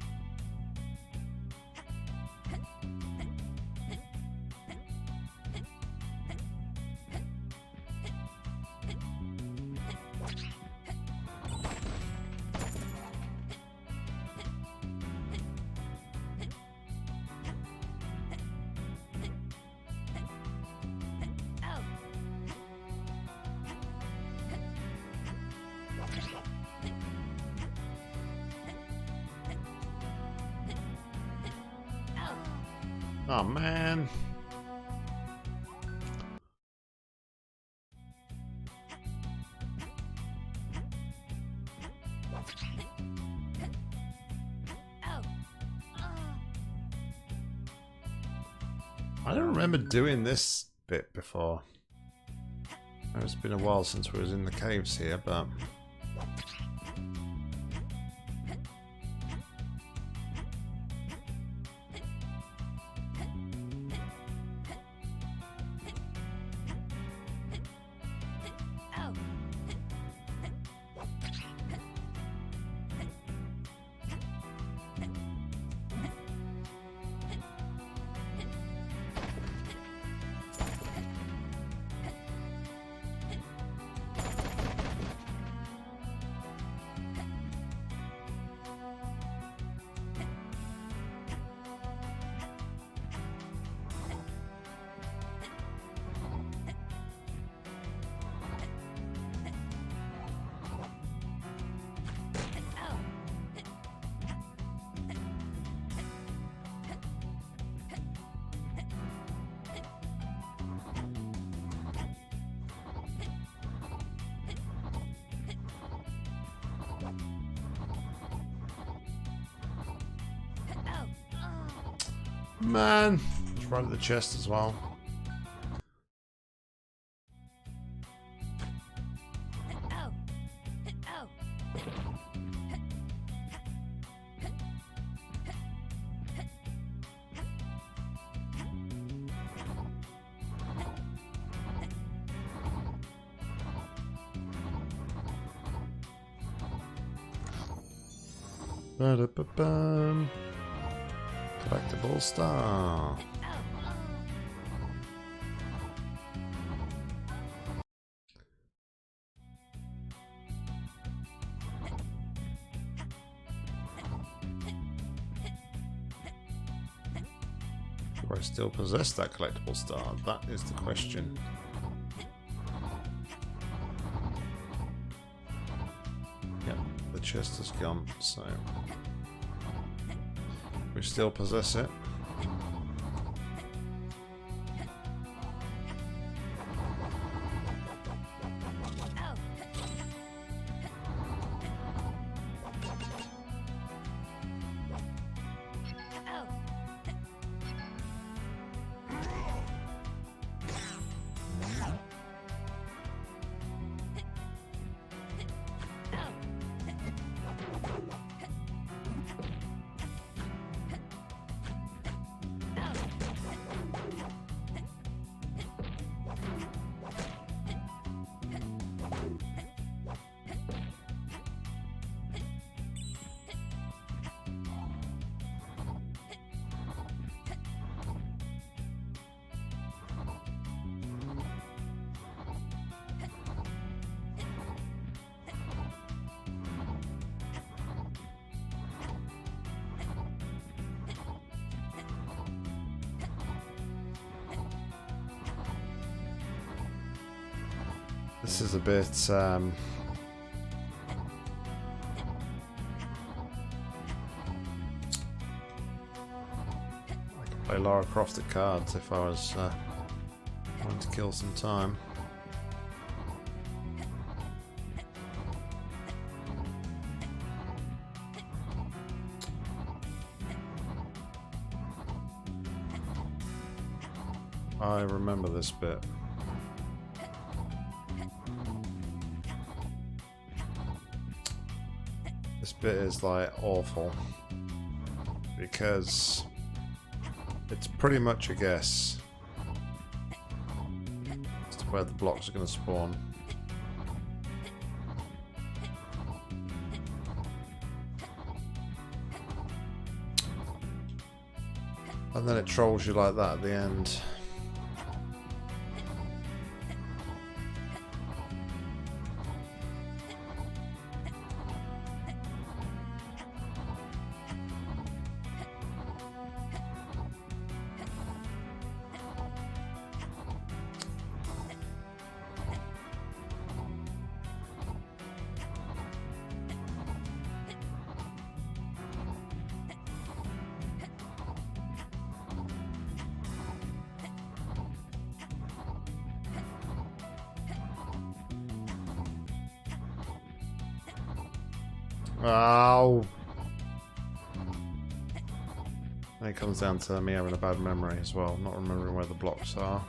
Speaker 1: Oh man. I don't remember doing this bit before. It's been a while since we was in the caves here, but man, it's right at the chest as well. Ba-da-ba-bum. Collectible star. Do I still possess that collectible star? That is the question. Yep, the chest is gone, so we still possess it. This is a bit I could play Lara Croft at cards if I was wanting to kill some time. I remember this bit. This bit is like awful because it's pretty much a guess as to where the blocks are going to spawn. And then it trolls you like that at the end. Oh. And it comes down to me having a bad memory as well, not remembering where the blocks are.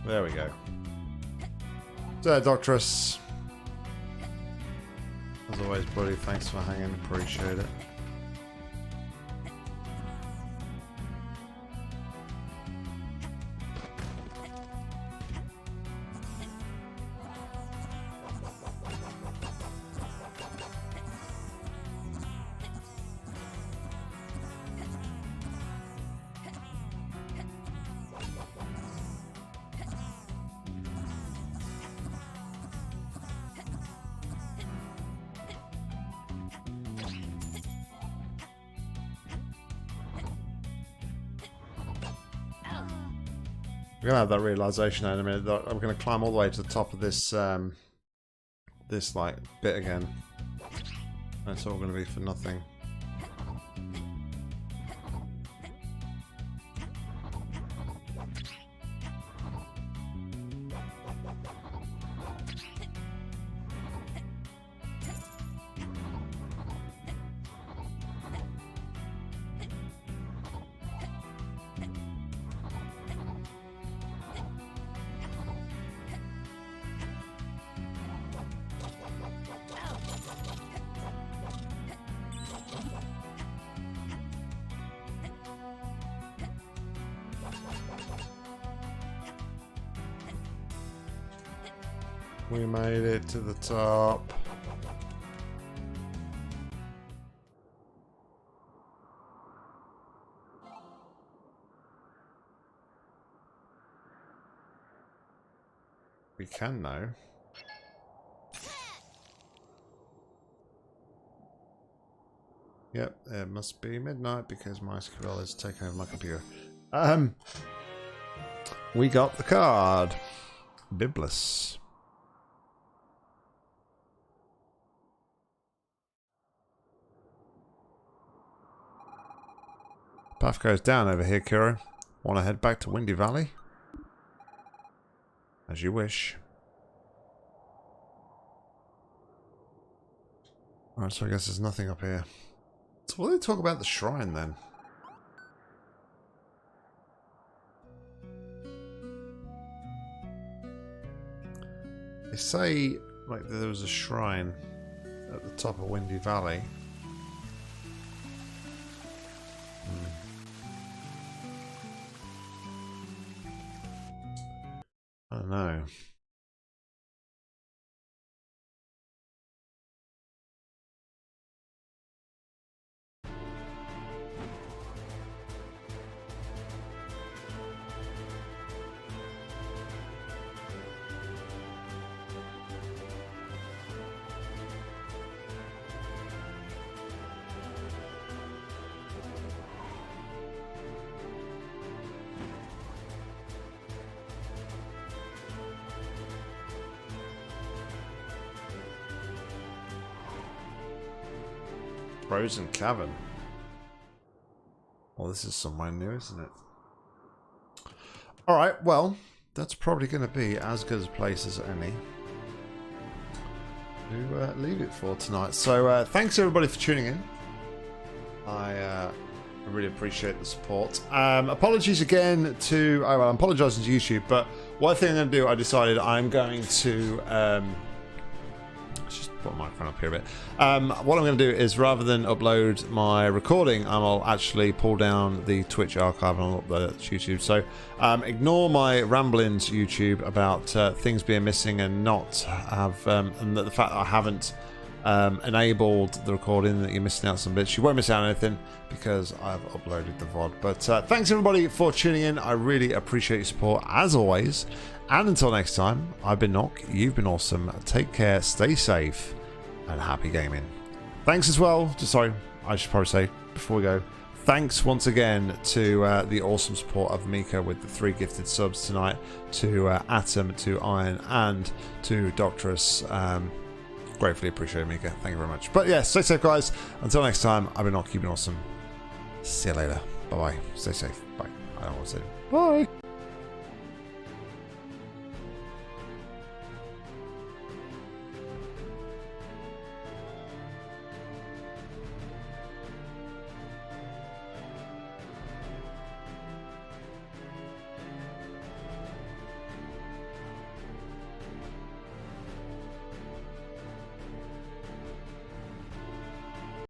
Speaker 1: There we go. So, Doctress. As always, buddy, thanks for hanging, appreciate it. We're gonna have that realization in a minute that I'm gonna climb all the way to the top of this this like bit again. And it's all gonna be for nothing. We made it to the top. We can now. Yep, it must be midnight because my scroll is taking over my computer. We got the card. Biblis. Path goes down over here, Kiro. Want to head back to Windy Valley? As you wish. Alright, so I guess there's nothing up here. So what do they talk about the shrine then? They say like there was a shrine at the top of Windy Valley. I don't know. Frozen Cavern. Well, this is somewhere new, isn't it? Alright, well, that's probably going to be as good a place as any to leave it for tonight. So, thanks everybody for tuning in. I really appreciate the support. Apologies again to... Oh, well, I'm apologising to YouTube, but one thing I'm going to do, I decided I'm going to... let's just put my microphone up here a bit. What I'm going to do is, rather than upload my recording, I'll actually pull down the Twitch archive and I'll upload it to YouTube. So ignore my ramblings, YouTube, about things being missing and not have, and the fact that I haven't enabled the recording, that you're missing out some bits. You won't miss out on anything because I've uploaded the VOD. But thanks everybody for tuning in. I really appreciate your support as always. And until next time, I've been Nock, you've been awesome. Take care, stay safe, and happy gaming. Thanks as well. Sorry, I should probably say before we go, thanks once again to the awesome support of Mika with the 3 gifted subs tonight, to Atom, to Iron, and to Doctorus. Gratefully appreciate it, Mika. Thank you very much. But yeah, stay safe, guys. Until next time, I've been Nock, you've been awesome. See you later. Bye-bye. Stay safe. Bye. I don't want to say bye.